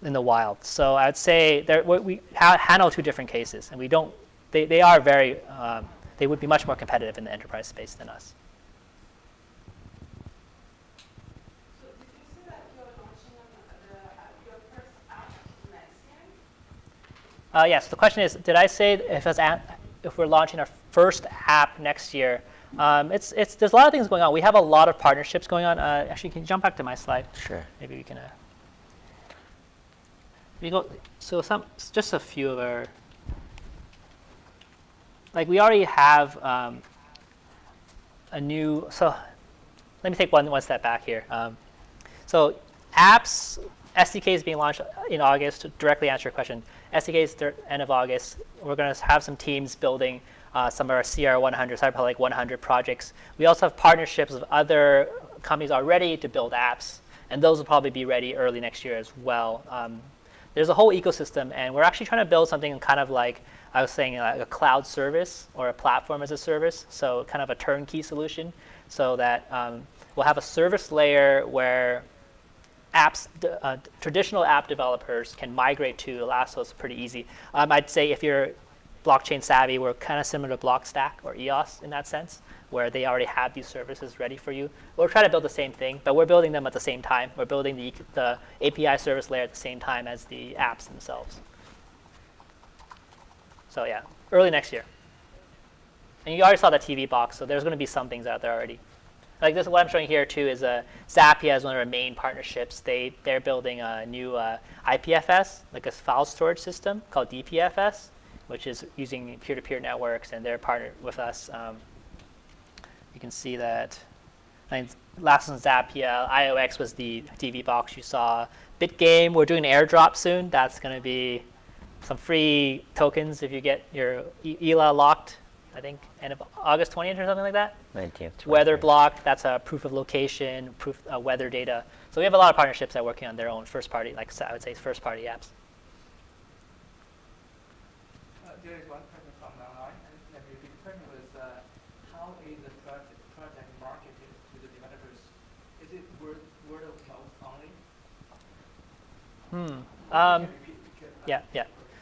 the wild. So I'd say we handle two different cases, and we don't. They are very. They would be much more competitive in the enterprise space than us. So did you say that you're launching your first app next year? Yes. The question is, did I say if we're launching our first app next year? There's a lot of things going on. We have a lot of partnerships going on. Actually, can you jump back to my slide? Sure. Maybe we can. So just a few of our. Like we already have a new. So let me take one step back here. So apps SDK is being launched in August. To directly answer your question, SDK is end of August. We're going to have some teams building some of our CR100, Cyberpublic 100 projects. We also have partnerships with other companies already to build apps, and those will probably be ready early next year as well. There's a whole ecosystem, and we're actually trying to build something kind of like I was saying, like a cloud service or a platform as a service. So kind of a turnkey solution, so that we'll have a service layer where apps, traditional app developers can migrate to Elastos pretty easy. I'd say if you're blockchain savvy, we're kind of similar to Blockstack or EOS in that sense, where they already have these services ready for you. We're trying to build the same thing, but we're building them at the same time. We're building the API service layer at the same time as the apps themselves. So yeah, early next year. And you already saw the TV box, so there's going to be some things out there already. Like this, what I'm showing here too is Zapier is one of our main partnerships. They're building a new IPFS, like a file storage system called DPFS, which is using peer-to-peer networks, and they're partnered with us. You can see that. Last on Zapier, IOX was the TV box you saw. BitGame, we're doing an airdrop soon. That's going to be some free tokens if you get your ELA locked, I think, end of August 20th or something like that. 19th. Weather block, that's a proof of location, proof weather data. So we have a lot of partnerships that are working on their own first-party, like I would say, first-party apps. There is one question from online, and the question was, how is the project marketed to the developers? Is it word of mouth only? Yeah.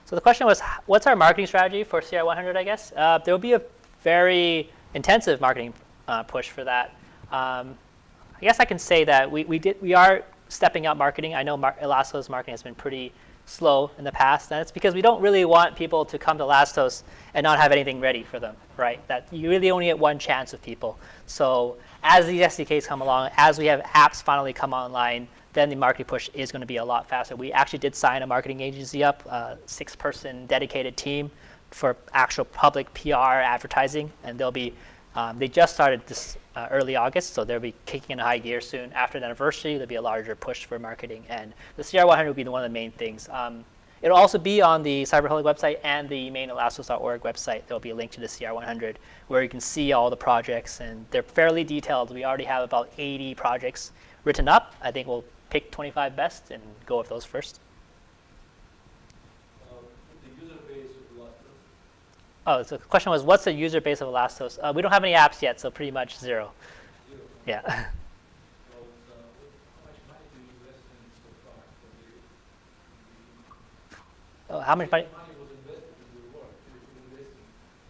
So the question was, what's our marketing strategy for CR100, I guess? There will be a very intensive marketing push for that. I guess I can say that we are stepping up marketing. I know Elastos marketing has been pretty slow in the past, and it's because we don't really want people to come to Elastos and not have anything ready for them, right? That you really only get one chance with people. So as these SDKs come along, as we have apps finally come online, then the marketing push is going to be a lot faster. We actually did sign a marketing agency up, a 6-person dedicated team for actual public PR advertising, and they'll be, they just started this early August, so they'll be kicking in high gear soon. After the anniversary, there'll be a larger push for marketing, and the CR100 will be one of the main things. It'll also be on the Cyberpublic website and the main Elastos.org website. There'll be a link to the CR100 where you can see all the projects, and they're fairly detailed. We already have about 80 projects written up. I think we'll pick 25 best and go with those first. The user base of Elastos? Oh, so the question was, what's the user base of Elastos? We don't have any apps yet, so pretty much zero. Yeah. Well, how much money do you invest in so far? Oh, how much money? Money was invested in the work.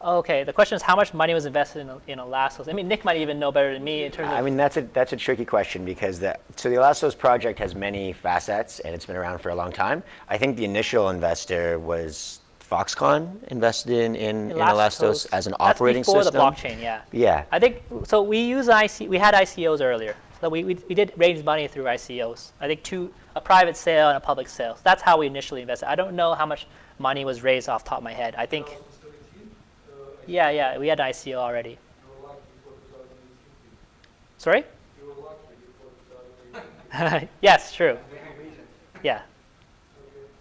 Okay, the question is how much money was invested in Elastos? I mean, Nick might even know better than me in terms of. I mean, that's a tricky question because the Elastos project has many facets and it's been around for a long time. I think the initial investor was Foxconn invested in Elastos as an operating system. That's before the blockchain, yeah. Yeah. I think so. We had ICOs earlier, so we did raise money through ICOs. I think a private sale and a public sale. So that's how we initially invested. I don't know how much money was raised off the top of my head. I think. Yeah, we had an ICO already. You were lucky before 2018. Sorry? You were lucky before 2018. Yes, true. Yeah.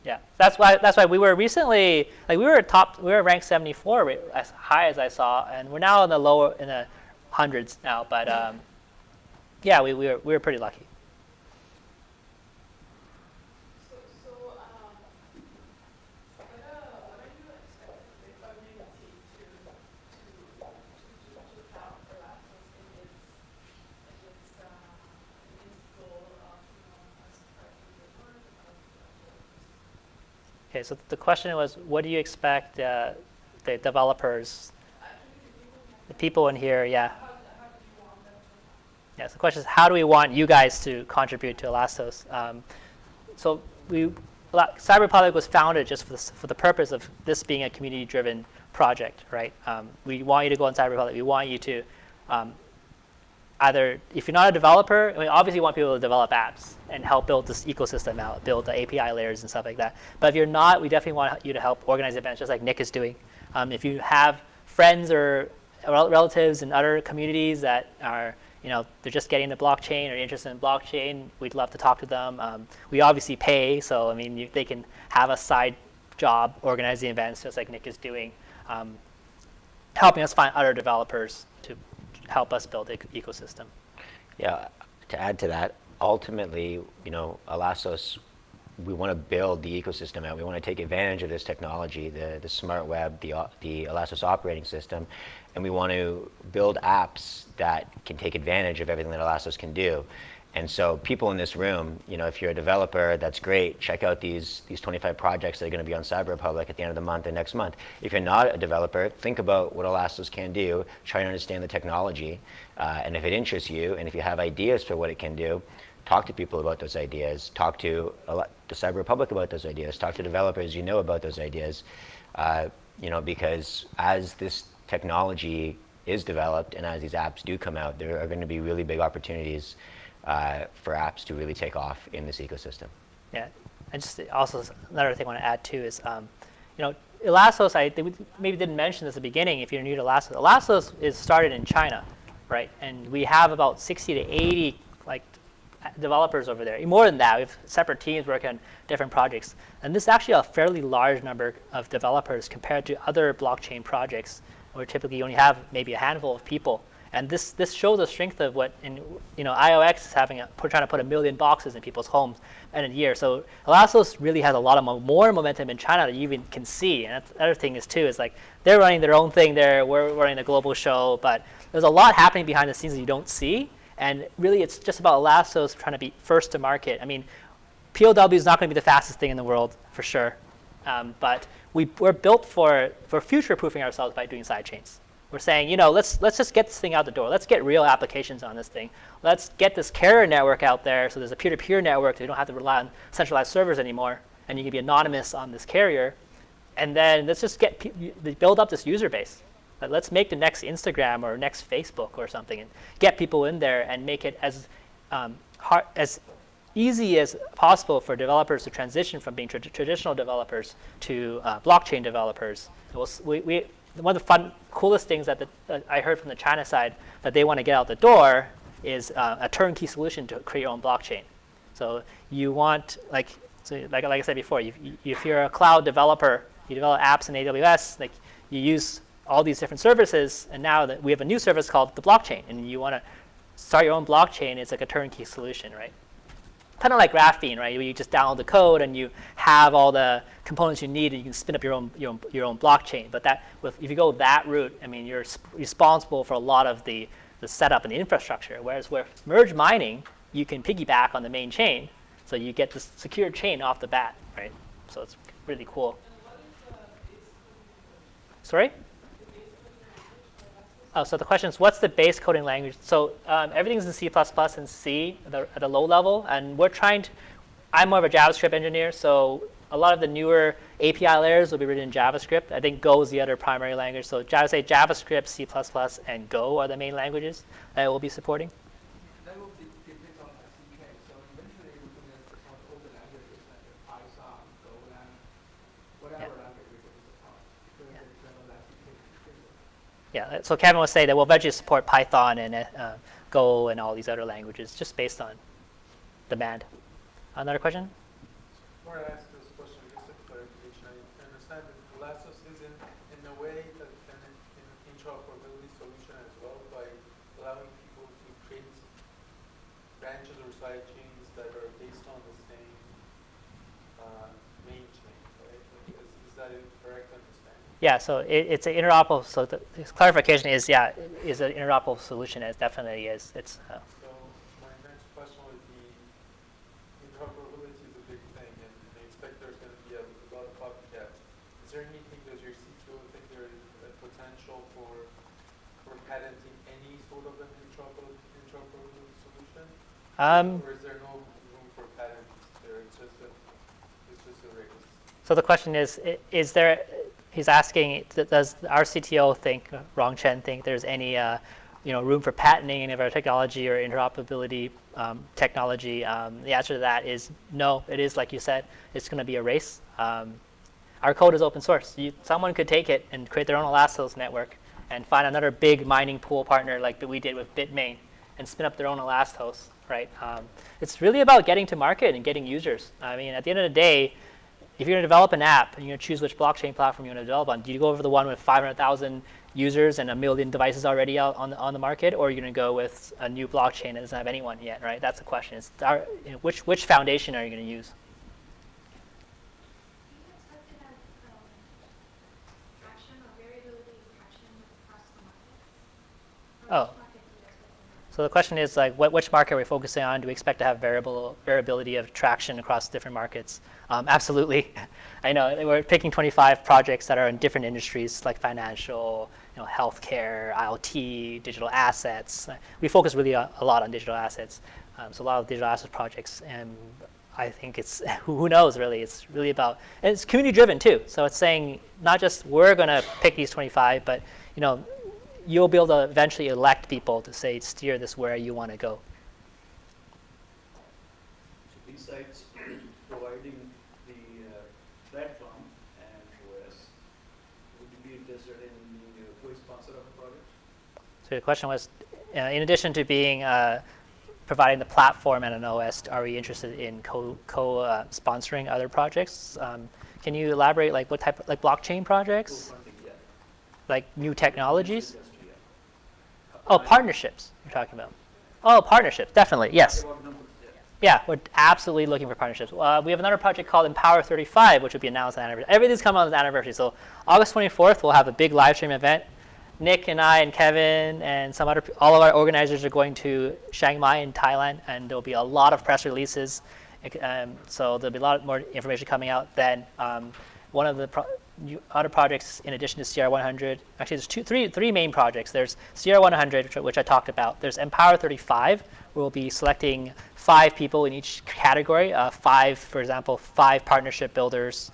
Yeah, that's why we were recently, like we were ranked 74 as high as I saw, and we're now in the hundreds now. But yeah, we were pretty lucky. Okay, so the question was, what do you expect the developers, the people in here, yeah. Yeah, so the question is, how do we want you guys to contribute to Elastos? So Cyber Republic was founded just for the purpose of this being a community-driven project, right? We want you to go on Cyber Republic. We want you to either, if you're not a developer, I mean, obviously you want people to develop apps and help build this ecosystem out, build the API layers and stuff like that. But if you're not, we definitely want you to help organize events, just like Nick is doing. If you have friends or relatives in other communities that are, they're just getting into blockchain or interested in blockchain, we'd love to talk to them. We obviously pay, so I mean, they can have a side job organizing events, just like Nick is doing, helping us find other developers to help us build the ecosystem. Yeah, to add to that, ultimately, Elastos, we want to build the ecosystem out. We want to take advantage of this technology, the smart web, the Elastos operating system, and we want to build apps that can take advantage of everything that Elastos can do. And so people in this room, if you're a developer, that's great. Check out these 25 projects that are going to be on Cyber Republic at the end of the month and next month. If you're not a developer, think about what Elastos can do, try to understand the technology, and if it interests you, and if you have ideas for what it can do, talk to people about those ideas, talk to the Cyber Republic about those ideas, talk to developers about those ideas, because as this technology is developed and as these apps do come out, there are going to be really big opportunities for apps to really take off in this ecosystem. Yeah, and just also another thing I want to add too is, Elastos, I maybe didn't mention this at the beginning if you're new to Elastos. Elastos is started in China, right? And we have about 60 to 80 developers over there. More than that, we have separate teams working on different projects. And this is actually a fairly large number of developers compared to other blockchain projects where typically you only have maybe a handful of people. And this shows the strength of what IOX is trying to put 1 million boxes in people's homes in a year. So Elastos really has a lot of more momentum in China that you even can see. And that's the other thing is like they're running their own thing there, we're running a global show, but there's a lot happening behind the scenes that you don't see. And really it's just about Elastos trying to be first to market. I mean, POW is not going to be the fastest thing in the world for sure. But we're built for future-proofing ourselves by doing sidechains. We're saying, let's just get this thing out the door. Let's get real applications on this thing. Let's get this carrier network out there so there's a peer-to-peer network. So you don't have to rely on centralized servers anymore, and you can be anonymous on this carrier. And then let's just build up this user base. Let's make the next Instagram or next Facebook or something, and get people in there and make it as easy as possible for developers to transition from being traditional developers to blockchain developers. One of the coolest things that I heard from the China side that they want to get out the door is a turnkey solution to create your own blockchain. So you want, like I said before, if you're a cloud developer, you develop apps in AWS, you use all these different services, and now that we have a new service called the blockchain, and you want to start your own blockchain, it's like a turnkey solution, right? Kind of like Graphene, right? You just download the code and you have all the components you need, and you can spin up your own blockchain. But if you go that route, I mean, you're responsible for a lot of the setup and the infrastructure. Whereas with merge mining, you can piggyback on the main chain, so you get this secure chain off the bat, right? So it's really cool. Sorry? Oh, so the question is, what's the base coding language? So everything's in C++ and C at a low level, and we're trying to. I'm more of a JavaScript engineer, so a lot of the newer API layers will be written in JavaScript. I think Go is the other primary language. So say JavaScript, C++, and Go are the main languages that we'll be supporting. That will depend on SDK. So eventually we're going to support all the languages like Python, Golang, whatever language we're going to support. Because it's kind of SDK. Yeah, so Kevin was saying that we'll eventually support Python and Go and all these other languages just based on demand. Another question? Before I ask this question, just a clarification. I understand that Elastos is in a way an interoperability solution as well by allowing people to create branches or side chains that are based on the same main chain, right? Is that a correct understanding? Yeah, so it's an interoperable. So the clarification is, yeah, is an interoperable solution. It definitely is. It's. So my next question would be, interoperability is a big thing, and I expect there's going to be a lot of copycats. Is there anything, does your CTO think there is a potential for patenting any sort of an interoperability solution? Or is there no room for patents there? It's just a race. So the question is there? He's asking, does our CTO think, Rong Chen, think there's any room for patenting any of our technology or interoperability technology? The answer to that is no. It is, like you said, it's going to be a race. Our code is open source. Someone could take it and create their own Elastos network and find another big mining pool partner like we did with Bitmain and spin up their own Elastos, right? It's really about getting to market and getting users. I mean, at the end of the day, if you're going to develop an app and you're going to choose which blockchain platform you're going to develop on, do you go over the one with 500,000 users and 1 million devices already out on the market, or are you going to go with a new blockchain that doesn't have anyone yet, right? That's the question. It's which foundation are you going to use? Oh. So the question is, like, which market are we focusing on? Do we expect to have variability of traction across different markets? Absolutely. I know we're picking 25 projects that are in different industries, like financial, healthcare, IoT, digital assets. We focus really a lot on digital assets. So a lot of digital assets projects, and I think it's who knows really. It's really about, and it's community driven too. So it's saying not just we're going to pick these 25, but you'll be able to eventually elect people to say, steer this where you want to go. So besides providing the platform and OS, would you be interested in being a co-sponsor of a project? So the question was, in addition to being providing the platform and an OS, are we interested in co-sponsoring other projects? Can you elaborate, like what type of, like blockchain projects? Co-funding, yeah. Like new technologies? Industry, yeah. Oh, partnerships you're talking about. Oh, partnerships, definitely, yes. Yeah, we're absolutely looking for partnerships. We have another project called Empower 35, which will be announced on anniversary. Everything's coming on the anniversary. So August 24th, we'll have a big live stream event. Nick and I and Kevin and all of our organizers are going to Chiang Mai in Thailand, and there'll be a lot of press releases. So there'll be a lot more information coming out then. One of the other projects, in addition to CR100, actually there's three main projects. There's CR100, which I talked about. There's Empower 35, where we'll be selecting 5 people in each category. For example, 5 partnership builders,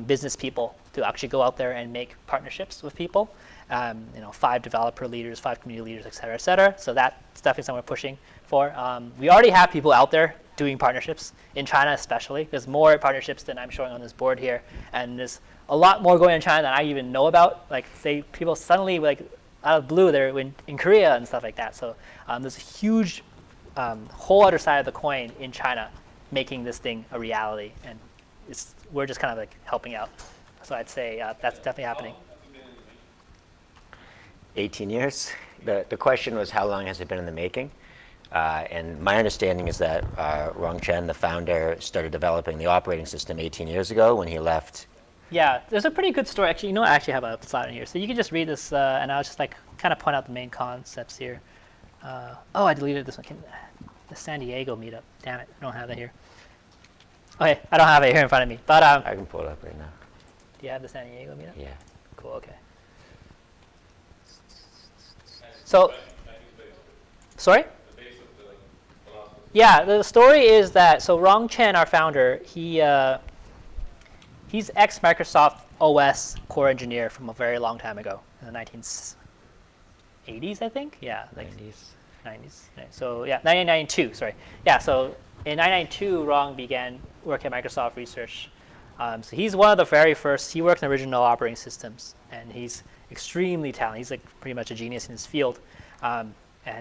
business people, to actually go out there and make partnerships with people. 5 developer leaders, 5 community leaders, et cetera, et cetera. So that's definitely something we're pushing for. We already have people out there doing partnerships, in China especially. There's more partnerships than I'm showing on this board here. And there's a lot more going on in China than I even know about. Like, say, people suddenly, like, out of the blue, they're in Korea and stuff like that. So there's a huge whole other side of the coin in China making this thing a reality. And we're just kind of like helping out. So I'd say that's definitely happening. 18 years. The question was, how long has it been in the making? And my understanding is that Rong Chen, the founder, started developing the operating system 18 years ago when he left. Yeah, there's a pretty good story. Actually, I actually have a slide in here. So you can just read this, and I'll just like kind of point out the main concepts here. Oh, I deleted this one. The San Diego meetup. Damn it, I don't have it here. Okay, I don't have it here in front of me. But I can pull it up right now. Do you have the San Diego meetup? Yeah. Cool, okay. So, 90s base, sorry? the base of the Elastos. Yeah, the story is that, so Rong Chen, our founder, he's ex-Microsoft OS core engineer from a very long time ago, in the 1980s, I think? Yeah, like 90s. So yeah, 1992, sorry. Yeah, so in 1992, Rong began work at Microsoft Research. So he's one of the very first, he worked in original operating systems, and he's extremely talented. He's like pretty much a genius in his field. And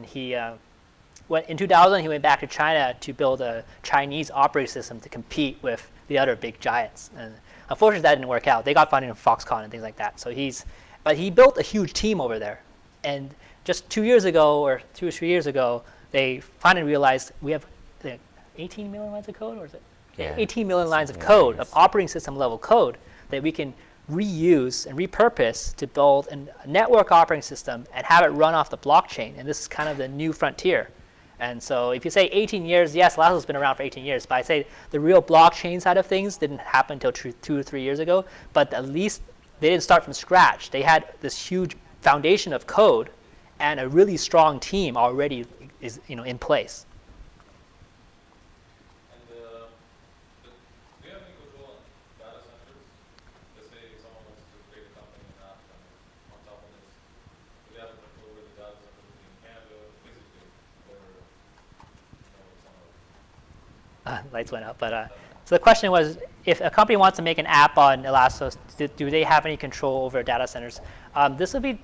he, in 2000, he went back to China to build a Chinese operating system to compete with the other big giants. And unfortunately, that didn't work out. They got funding from Foxconn and things like that. So but he built a huge team over there. And just 2 years ago, or 2 or 3 years ago, they finally realized we have 18 million lines of code, or is it? Yeah. 18 million lines of code, of operating system level code, that we can reuse and repurpose to build a network operating system and have it run off the blockchain. And this is kind of the new frontier. And so if you say 18 years, yes, Elastos has been around for 18 years, but I say the real blockchain side of things didn't happen until 2 or 3 years ago, but at least they didn't start from scratch. They had this huge foundation of code and a really strong team already is in place. And do you have any control on data centers? Let's say someone wants to create a company and app on top of this. Do they have control over the data centers in Canada physically, or somewhere? Lights went up, but so the question was, if a company wants to make an app on Elastos, do they have any control over data centers? This will be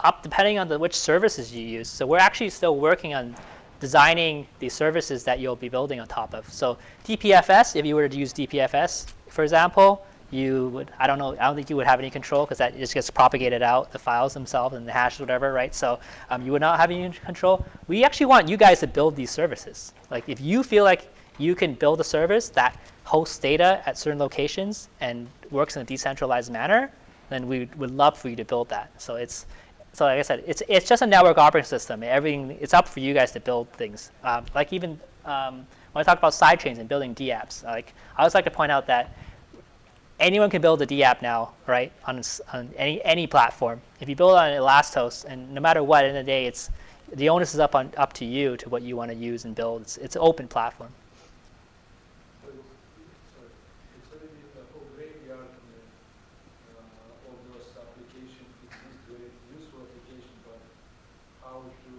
up depending on which services you use. So we're actually still working on designing the services that you'll be building on top of. So DPFS, if you were to use DPFS, for example, you would, I don't think you would have any control, because that just gets propagated out, the files themselves and the hash, whatever, right? So you would not have any control. We actually want you guys to build these services. Like if you feel like you can build a service that hosts data at certain locations and works in a decentralized manner, then we would love for you to build that. So like I said, it's just a network operating system. It's up for you guys to build things. Like even when I talk about sidechains and building DApps, like I always like to point out that anyone can build a DApp now, right? On any platform. If you build it on Elastos, and no matter what, at the end of the day, the onus is up to you to what you want to use and build. It's an open platform. It's already a whole graveyard of those applications. It's very useful application, but how to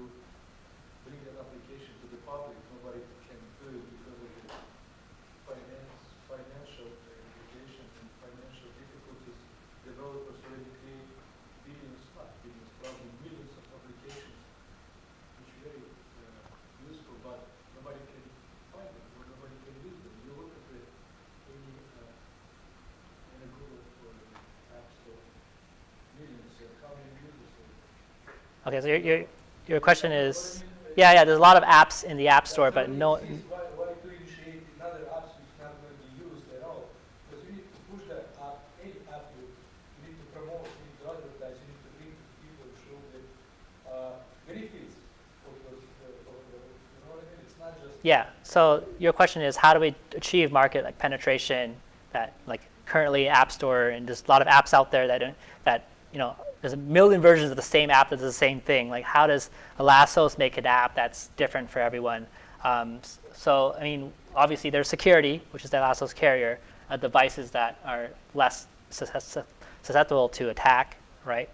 bring that application to the public, nobody can do it because of the financial implications and financial difficulties. Developers already create probably millions of applications, which are very useful, but nobody can find them, or nobody can use them. You look at any Google or App Store, millions, how many users are there? Okay, so your question is, yeah, there's a lot of apps in the App Store, but no. Why to initiate another apps which not going to be used at all? Because you need to push that app, any app, you need to promote, you need to advertise, you need to bring to people, show the benefits of those, you know what I mean? It's not just. Yeah, so your question is, how do we achieve market penetration that currently App Store, and there's a lot of apps out there that there's a million versions of the same app that does the same thing. Like how does Elastos make an app that's different for everyone? So I mean, obviously there's security, which is the Elastos carrier, devices that are less susceptible to attack, right?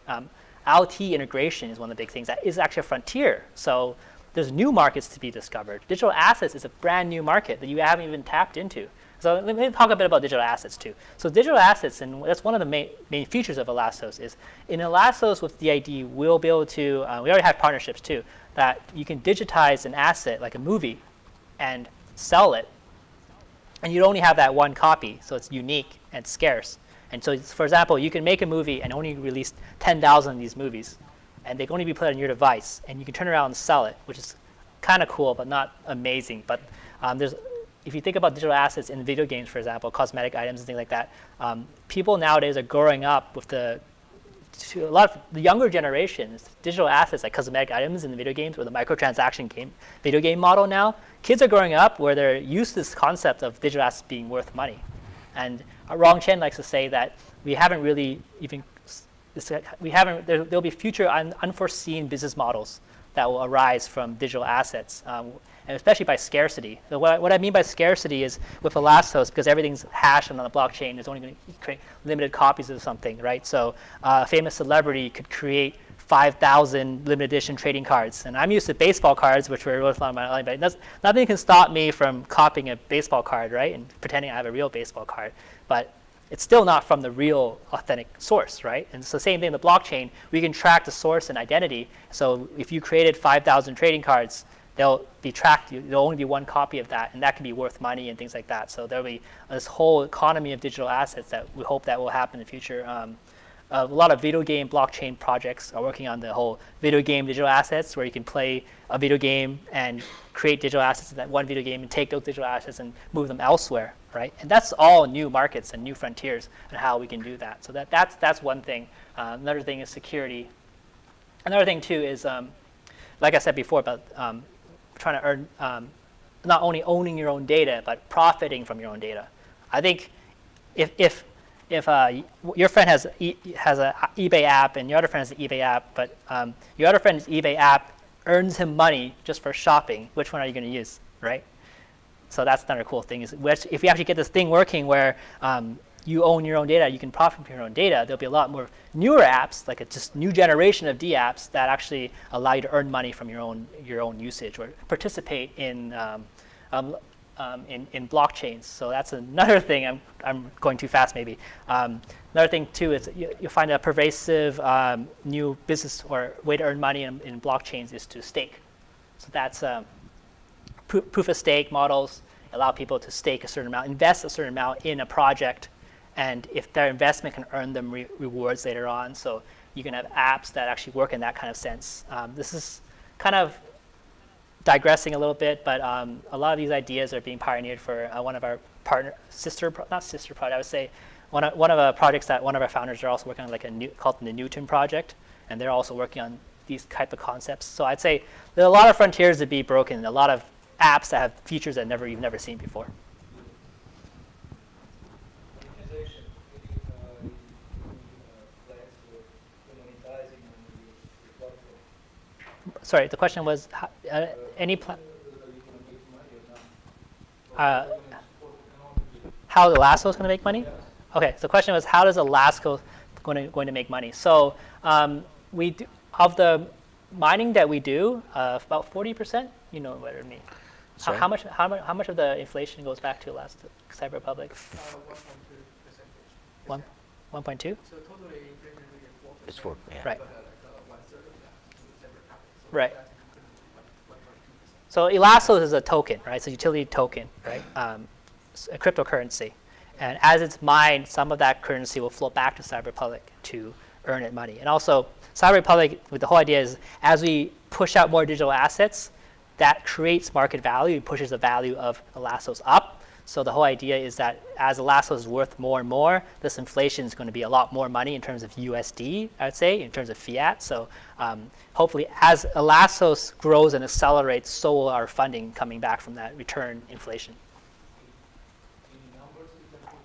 IoT integration is one of the big things that is actually a frontier. So there's new markets to be discovered. Digital assets is a brand new market that you haven't even tapped into. So let me talk a bit about digital assets too. So digital assets, and that's one of the main features of Elastos, is in Elastos with DID, we'll be able to, we already have partnerships too, that you can digitize an asset like a movie and sell it. And you only have that one copy, so it's unique and scarce. And so for example, you can make a movie and only release 10,000 of these movies, and they can only be put on your device, and you can turn around and sell it, which is kind of cool, but not amazing. But if you think about digital assets in video games, for example, cosmetic items and things like that, people nowadays are growing up with a lot of the younger generations, digital assets like cosmetic items in the video games or the microtransaction video game model now. Kids are growing up where they're used to this concept of digital assets being worth money. And Rong Chen likes to say that we haven't really even there'll be future unforeseen business models that will arise from digital assets, and especially by scarcity. So what I mean by scarcity is with Elastos, because everything's hashed on the blockchain, there's only going to create limited copies of something, right? So a famous celebrity could create 5,000 limited edition trading cards. And I'm used to baseball cards, which were worth a lot of money, but nothing can stop me from copying a baseball card, right? And pretending I have a real baseball card. But it's still not from the real authentic source, right? And it's the same thing in the blockchain. We can track the source and identity. So if you created 5,000 trading cards, they'll be tracked. There'll only be one copy of that, and that can be worth money and things like that. So there'll be this whole economy of digital assets that we hope that will happen in the future. A lot of video game blockchain projects are working on the whole video game digital assets, where you can play a video game and create digital assets in that one video game and take those digital assets and move them elsewhere, right? And that's all new markets and new frontiers and how we can do that. So that's one thing. Another thing is security. Another thing too is, like I said before, about trying to earn, not only owning your own data, but profiting from your own data. I think if your friend has an eBay app and your other friend has an eBay app, but your other friend's eBay app earns him money just for shopping, which one are you going to use, right? So that's another cool thing. Is if you actually get this thing working where you own your own data, you can profit from your own data, there'll be a lot more newer apps, like a just new generation of D apps that actually allow you to earn money from your own usage or participate in blockchains. So that's another thing. I'm going too fast maybe. Another thing too is you'll find a pervasive new business or way to earn money in blockchains is to stake. So that's proof of stake models allow people to stake a certain amount, invest a certain amount in a project, and if their investment can earn them rewards later on. So you can have apps that actually work in that kind of sense. This is kind of digressing a little bit, but a lot of these ideas are being pioneered for one of our not sister project, I would say one of the projects that one of our founders are also working on, like called the Newton project, and they're also working on these type of concepts. So I'd say there are a lot of frontiers to be broken, a lot of apps that have features that you've never seen before. Monetization, any plans for monetizing on your platform? Sorry, the question was any plan. How Elastos is going to make money? Okay, so the question was how does Elastos going to make money? So we do, of the mining that we do, about 40%. You know what I mean. How much of the inflation goes back to Elastos, Cyber Republic? 1.2%. 1.2. So totally inflation rate is 4%. It's 4, yeah. Right. But one-third of that to the Cyber Republic. So Right. that's equivalent to 1.2%. So Elastos is a token, right? It's a utility token, right? A cryptocurrency. And as it's mined, some of that currency will flow back to Cyber Republic to earn it money. And also, Cyber Republic, with the whole idea is as we push out more digital assets, that creates market value, pushes the value of Elastos up. So the whole idea is that as Elastos is worth more and more, this inflation is going to be a lot more money in terms of USD, I would say, in terms of fiat. So hopefully as Elastos grows and accelerates, so will our funding coming back from that return inflation. Any numbers you can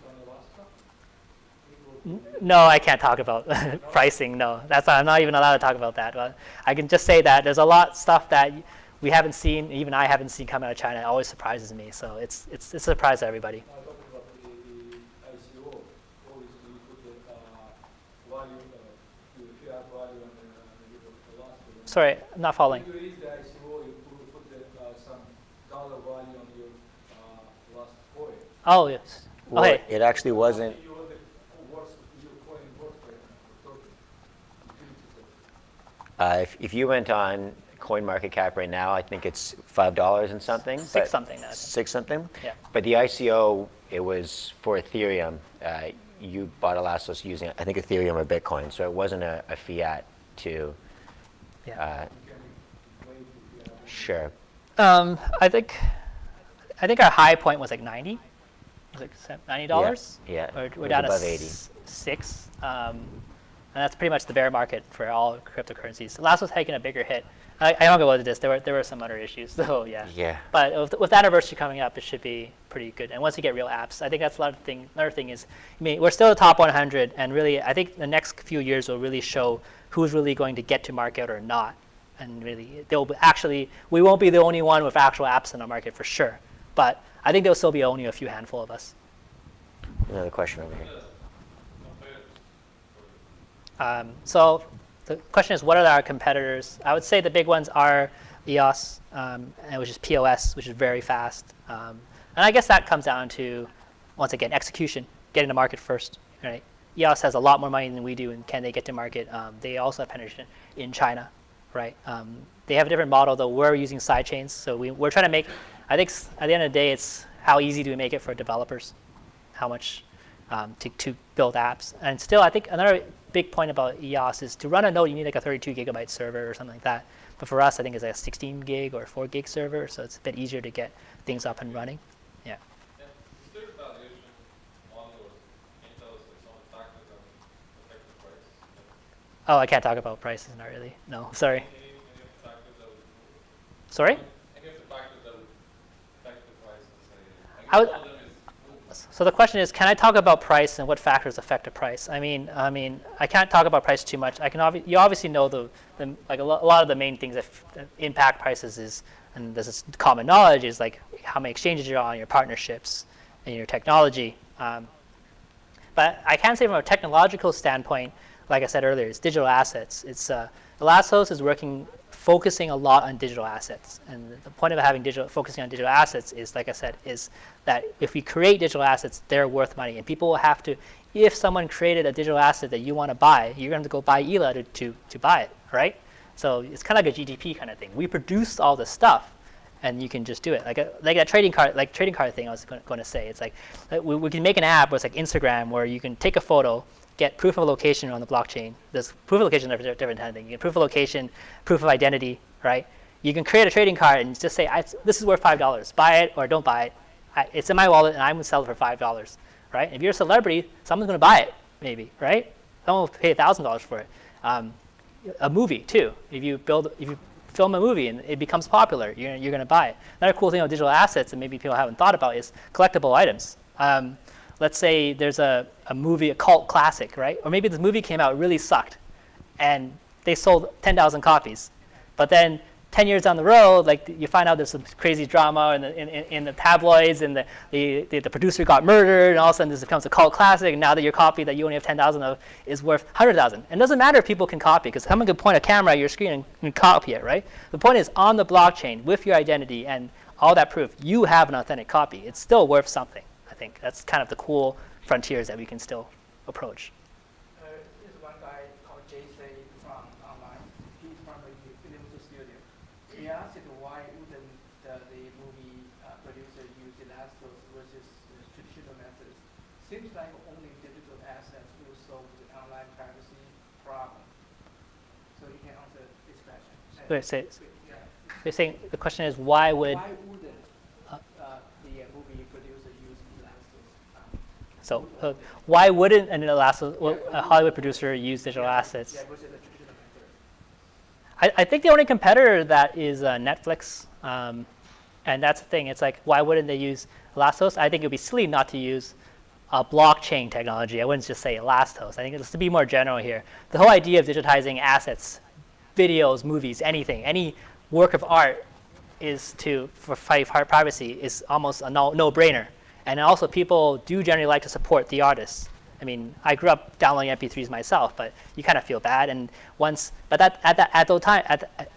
put on Elastos? No, I can't talk about pricing. No, I'm not even allowed to talk about that. But I can just say that there's a lot of stuff that we haven't seen, even I haven't seen come out of China. It always surprises me. So it's a surprise to everybody. I'm talking about the ICO. Obviously, you put the value, the fiat value on the Elastos. Sorry, I'm not following. If you raise the ICO, you put some dollar value on your last coin. Oh, yes. Well, Okay. it actually wasn't. You own your coin worth right now, token. If you went on CoinMarketCap right now, I think it's $5 and something. Six something. Six something. Yeah. But the ICO, it was for Ethereum. You bought Elastos using, I think, Ethereum or Bitcoin, so it wasn't a fiat to. Yeah. Sure. I think our high point was like 90. It was like $90. Yeah. We're It was down above to 80. 6. And that's pretty much the bear market for all cryptocurrencies. Elastos taking a bigger hit. I don't go into this. There were some other issues, so yeah. Yeah. But with the anniversary coming up, it should be pretty good. And once you get real apps, I think that's another thing is, I mean, we're still the top 100, and really, I think the next few years will really show who's really going to get to market or not. And really, we won't be the only one with actual apps in the market for sure. But I think there'll still be only a few handful of us. Another question over here. So the question is, what are our competitors? I would say the big ones are EOS, which is POS, which is very fast. And I guess that comes down to, once again, execution, getting to market first. Right? EOS has a lot more money than we do, and can they get to market? They also have penetration in China. Right? They have a different model, though. We're using sidechains. So we're trying to make, I think at the end of the day, it's how easy do we make it for developers, how much to build apps. And still, I think another big point about EOS is to run a node, you need like a 32 gigabyte server or something like that. But for us, I think it's like a 16 gig or 4 gig server, so it's a bit easier to get things up and running. Yeah. Is there a valuation model, or can you tell us like some of the factors that affect the price? Oh, I can't talk about prices, not really. No, sorry. Any of the factors that would, Sorry? any of the factors that would affect the price, let's say? I would, one of them is, so the question is, can I talk about price and what factors affect the price? I mean, I can't talk about price too much. You obviously know like a lot of the main things that impact prices is, and this is common knowledge, is like how many exchanges you're on, your partnerships, and your technology. But I can say from a technological standpoint, like I said earlier, it's digital assets. It's Elastos is focusing a lot on digital assets, and the point of having focusing on digital assets is, like I said, is that if we create digital assets, they're worth money, and people will have to. If someone created a digital asset that you want to buy, you're going to go buy ELA to buy it, right? So it's kind of like a GDP kind of thing. We produce all the stuff, and you can just do it. Like that trading card thing I was going to say. It's like we can make an app where it's like Instagram, where you can take a photo, get proof of location on the blockchain. There's proof of location is a different kind of thing. You get proof of location, proof of identity, right? You can create a trading card and just say, this is worth $5. Buy it or don't buy it. It's in my wallet and I'm going to sell it for $5, right? If you're a celebrity, someone's going to buy it, maybe, right? Someone will pay $1,000 for it. A movie too. If you film a movie and it becomes popular, you're going to buy it. Another cool thing about digital assets that maybe people haven't thought about is collectible items. Let's say there's a movie, a cult classic, right? Or maybe this movie came out, it really sucked, and they sold 10,000 copies. But then 10 years down the road, like you find out there's some crazy drama in the tabloids, and the producer got murdered, and all of a sudden this becomes a cult classic, and now that your copy that you only have 10,000 of is worth 100,000. And it doesn't matter if people can copy, because someone can point a camera at your screen and copy it, right? The point is, on the blockchain, with your identity and all that proof, you have an authentic copy. It's still worth something. I think that's kind of the cool frontiers that we can still approach. There's one guy called Jason from online. He's from the film studio. He asked why wouldn't the movie producer use Elastos versus traditional methods. Seems like only digital assets will solve the online privacy problem. So you can answer this question. Wait, say, Yeah. you're saying the question is why would Wouldn't the movie producer use Elastos? so why wouldn't an Elastos, a Hollywood producer use digital assets? Yeah, versus the traditional method. I think the only competitor that is Netflix, and that's the thing. It's like, why wouldn't they use Elastos? I think it would be silly not to use a blockchain technology. I wouldn't just say Elastos. I think it's to be more general here. The whole idea of digitizing assets, videos, movies, anything, any work of art is for fight privacy is almost a no-brainer. And also people do generally like to support the artists. I mean, I grew up downloading MP3s myself, but you kind of feel bad. And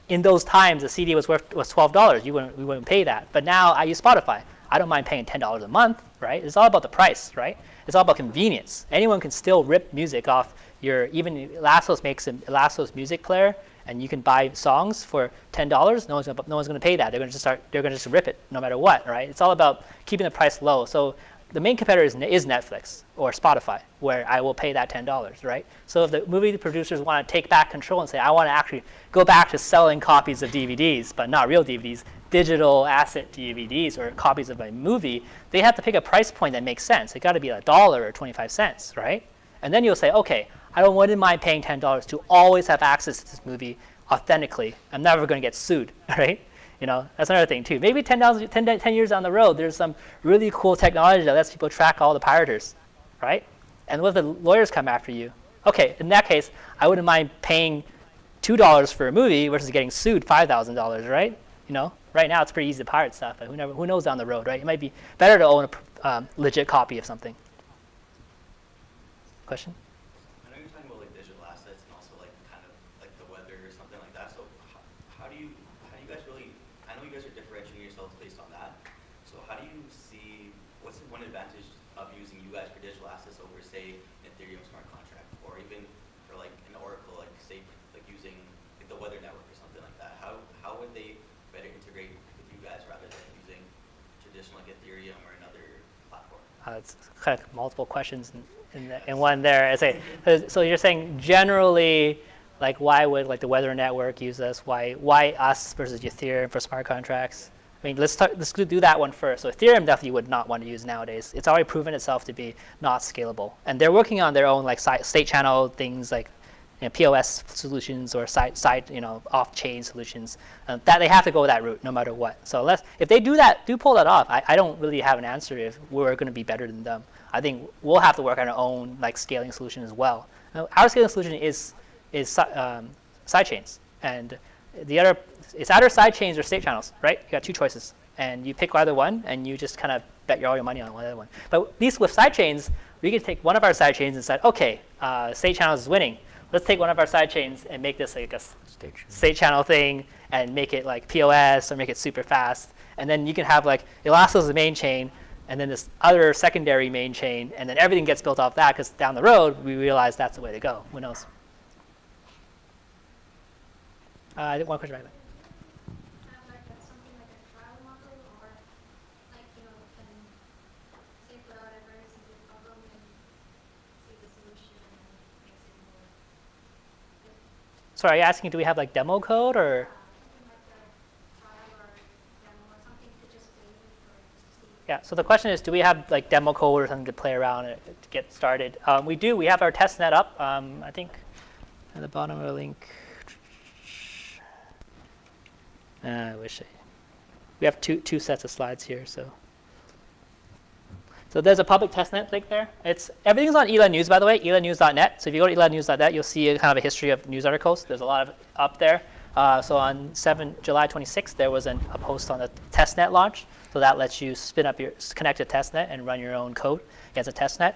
in those times, the CD was $12. We wouldn't pay that. But now I use Spotify. I don't mind paying $10 a month, right? It's all about the price, right? It's all about convenience. Anyone can still rip music off even Elastos makes an Elastos music player, and you can buy songs for $10. No one's going to pay that. They're going to just rip it no matter what, right? It's all about keeping the price low. So the main competitor is Netflix or Spotify, where I will pay that $10, right? So if the movie producers want to take back control and say, I want to actually go back to selling copies of DVDs, but not real DVDs, digital asset DVDs or copies of a movie, they have to pick a price point that makes sense. It got to be $1 or 25 cents, right? And then you'll say, okay, I wouldn't mind paying $10 to always have access to this movie authentically. I'm never going to get sued, right? You know, that's another thing too. Maybe 10 years down the road, there's some really cool technology that lets people track all the pirators, right? And what if the lawyers come after you? Okay, in that case, I wouldn't mind paying $2 for a movie versus getting sued $5,000, right? You know, right now it's pretty easy to pirate stuff, but who knows down the road, right? It might be better to own a legit copy of something. Question? I know you're talking about like digital assets and also like kind of like the weather or something like that. So how do you guys really? I know you guys are differentiating yourselves based on that. So how do you see what's one advantage of using you guys for digital assets over say an Ethereum smart contract or even for like an Oracle like say like using like the weather network or something like that? How would they better integrate with you guys rather than using traditional like Ethereum or another platform? It's kind of multiple questions in one there. So you're saying generally, like why would like the weather network use us? Why us versus Ethereum for smart contracts? I mean, let's do that one first. So Ethereum definitely would not want to use nowadays. It's already proven itself to be not scalable, and they're working on their own like state channel things like POS solutions or off-chain solutions. That they have to go that route no matter what. So if they do pull that off, I don't really have an answer if we're going to be better than them. I think we'll have to work on our own like scaling solution as well. Now, our scaling solution is sidechains, and it's either sidechains or state channels, right? You got two choices, and you pick either one, and you just kind of bet all your money on one other one. But at least with sidechains, we can take one of our sidechains and say, okay, state channels is winning. Let's take one of our sidechains and make this like a state channel thing, and make it like POS or make it super fast. And then you can have like Elastos the main chain, and then this other secondary main chain, and then everything gets built off that because down the road, we realize that's the way to go. Who knows? I did one question back there. Have like something like a trial model or like, you know, can say without ever seeing the problem and see the solution and makes it more. Sorry, are you asking, do we have like demo code or? Something like a trial or demo or something to just play with or just to see. Yeah, so the question is, do we have like demo code or something to play around and to get started? We do. We have our testnet up. I think at the bottom of the link. I wish we have two sets of slides here. So there's a public testnet link there. Everything's on Elan News, by the Elan elannews.net. So if you go to elannews.net, you'll see kind of a history of news articles. There's a lot of up there. So on July 26th, there was a post on the testnet launch. So that lets you spin up your connected testnet and run your own code as a testnet.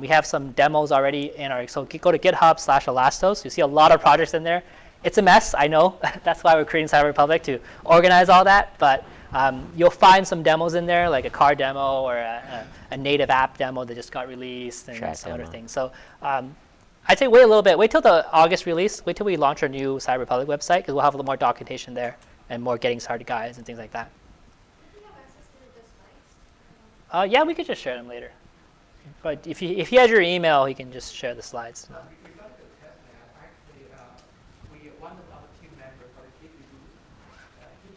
We have some demos already in our, so go to GitHub/Elastos. You see a lot of projects in there. It's a mess, I know. That's why we're creating Cyber Republic, to organize all that. But you'll find some demos in there, like a car demo or a native app demo that just got released and some other things. So I'd say wait a little bit. Wait till the August release. Wait till we launch our new Cyber Republic website, because we'll have a little more documentation there and more getting started guides and things like that. Do you have access to the slides? Yeah, we could just share them later. But if he has your email, he can just share the slides. We got the testnet. Actually, one of our team members, he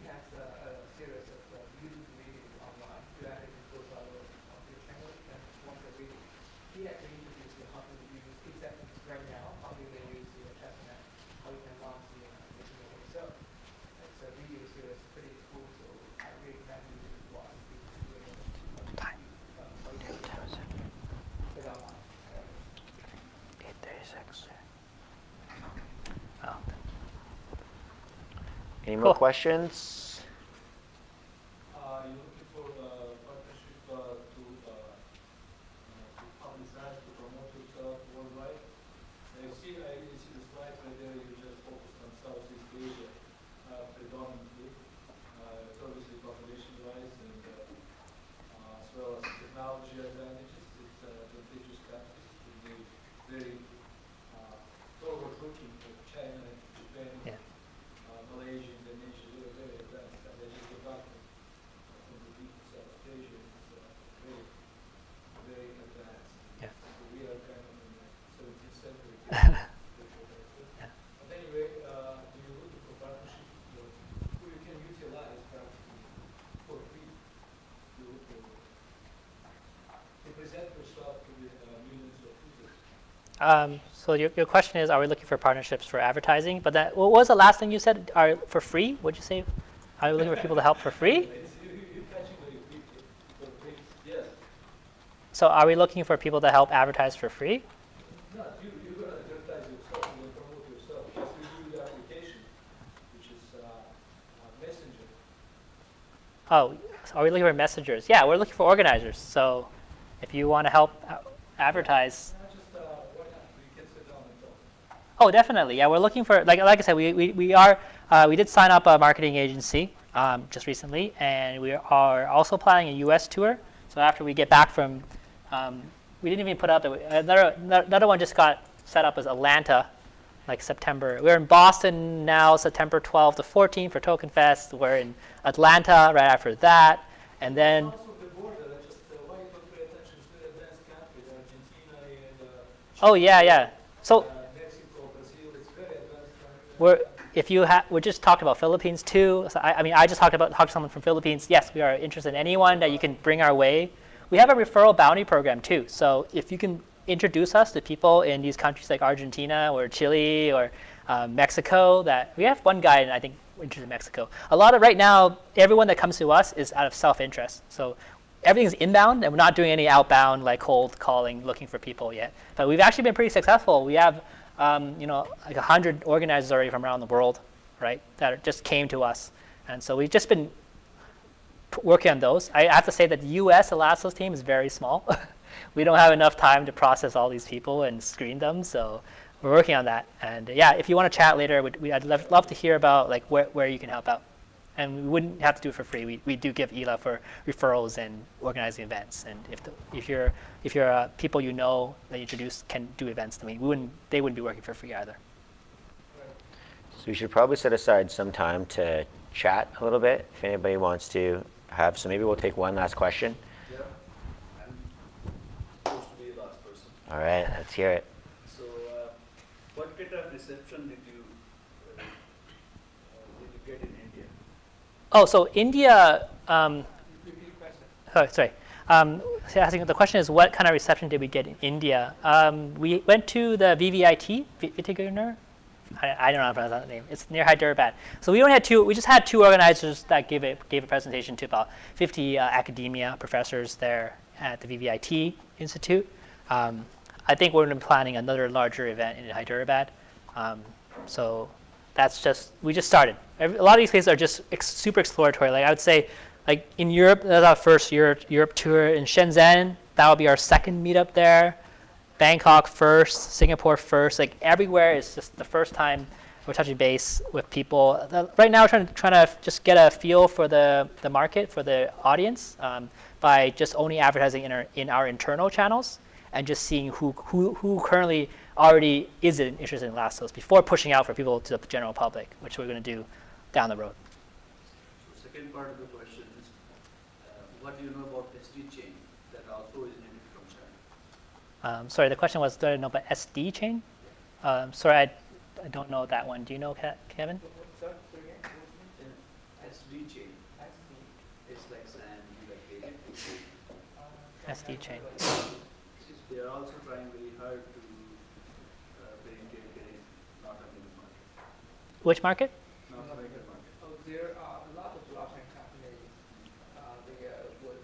has a series of YouTube videos online that he goes out on his channel and once a week. He actually introduced how to use exactly right now, how do they use the testnet, how you can launch the machine yourself. It's a video series, pretty cool, so I really recommend you to watch. Time. 8:36. Oh. Any more questions? You're looking for a partnership to publicize, to promote yourself worldwide. I see the slides right there. You just focused on Southeast Asia predominantly. It's obviously population-wise and as well as technology advantages. It's advantageous countries. They're very forward-looking for China, Japan, Yeah. Malaysia, Indonesia. They're very advanced. So your question is, are we looking for partnerships for advertising? But that, what was the last thing you said? Are for free? What'd you say? Are we looking for people to help for free? Yes. So are we looking for people to help advertise for free? No, you're going to advertise yourself, you're going to promote yourself. Just review the application, which is Messenger. Oh, so are we looking for messengers? Yeah, we're looking for organizers. So if you want to help advertise. Why not? We can sit down and talk. Oh, definitely. Yeah, we're looking for, like I said, we did sign up a marketing agency just recently, and we are also planning a U.S. tour. So after we get back from, we didn't even put up, another one just got set up as Atlanta, like September. We're in Boston now, September 12th to 14th for Token Fest. We're in Atlanta right after that, and then. Oh yeah, yeah. So we just talked about Philippines too. So I mean, I just talked to someone from Philippines. Yes, we are interested in anyone that you can bring our way. We have a referral bounty program too. So if you can introduce us to people in these countries like Argentina or Chile or Mexico, that we have one guy, and I think interested in Mexico. A lot of right now, everyone that comes to us is out of self-interest. So everything's inbound, and we're not doing any outbound like cold calling, looking for people yet. But we've actually been pretty successful. We have, like 100 organizers already from around the world, right, that just came to us, and so we've just been working on those. I have to say that the U.S. Elastos team is very small. We don't have enough time to process all these people and screen them, so we're working on that. And yeah, if you want to chat later, I'd love to hear about like where you can help out. And we wouldn't have to do it for free. We do give ELA for referrals and organizing events. And if you're people you know that you introduce can do events, I mean, they wouldn't be working for free either. So we should probably set aside some time to chat a little bit if anybody wants to have. So maybe we'll take one last question. Yeah, I'm supposed to be the last person. All right, let's hear it. So, what kind of reception did you get in India? Oh, so India. Sorry. So I think the question is, what kind of reception did we get in India? We went to the VVIT, Vitigunner. I don't know how to pronounce that name. It's near Hyderabad. So we just had two organizers that gave a presentation to about 50 academia professors there at the VVIT Institute. I think we're going to be planning another larger event in Hyderabad. So we just started. A lot of these places are just super exploratory. Like I would say, like in Europe, that's our first Europe tour. In Shenzhen, that will be our second meetup there. Bangkok first, Singapore first. Like everywhere is just the first time we're touching base with people. Right now, we're trying to just get a feel for the market, for the audience, by just only advertising in our internal channels and just seeing who currently already is interested in Elastos before pushing out for people to the general public, which we're going to do down the road. So second part of the question is, what do you know about SDKs that also is needed from China? Sorry, the question was, do I know about SD chain? Sorry, I don't know that one. Do you know, Kevin? SD chain. It's like sand, like SD chain. They are also trying very hard to penetrate the North American market. Which market? North American market. There are a lot of blockchain companies. They would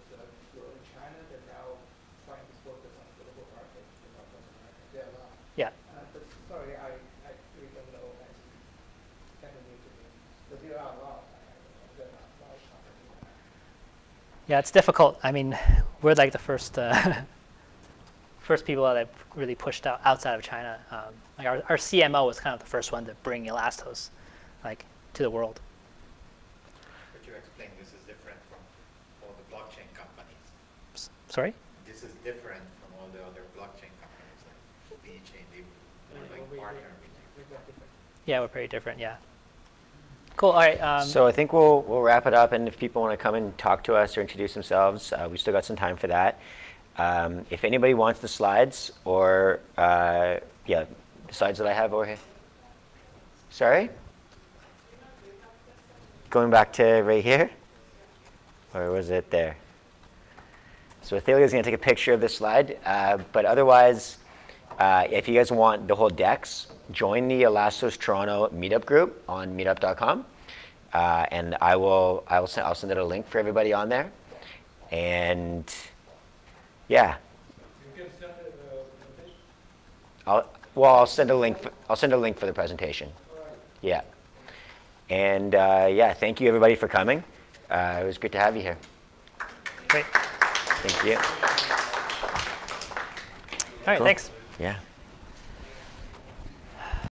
grow in China. They're now trying to focus on the global market in North America. There are a lot. Yeah. But sorry, I really don't know. Kind of new to me. But there are a lot. There are a lot of companies. Yeah, it's difficult. I mean, we're like the first people that really pushed outside of China. Like our CMO was kind of the first one to bring Elastos, like, to the world. But you explained this is different from all the blockchain companies. Sorry? This is different from all the other blockchain companies like VeChain, they like partner with you. Yeah, we're pretty different. Yeah. Cool. All right. So I think we'll wrap it up, and if people want to come and talk to us or introduce themselves, we still got some time for that. If anybody wants the slides or the slides that I have over here. Sorry? Going back to right here? Or was it there? So Athalia's going to take a picture of this slide, but otherwise, If you guys want the whole decks, join the Elastos Toronto meetup group on meetup.com, and I'll send out a link for everybody on there. And yeah, You can send a presentation. I'll send a link. I'll send a link for the presentation. All right. Yeah. And yeah, thank you everybody for coming. It was good to have you here. Great. Thank you. All right, Cool. thanks. Yeah.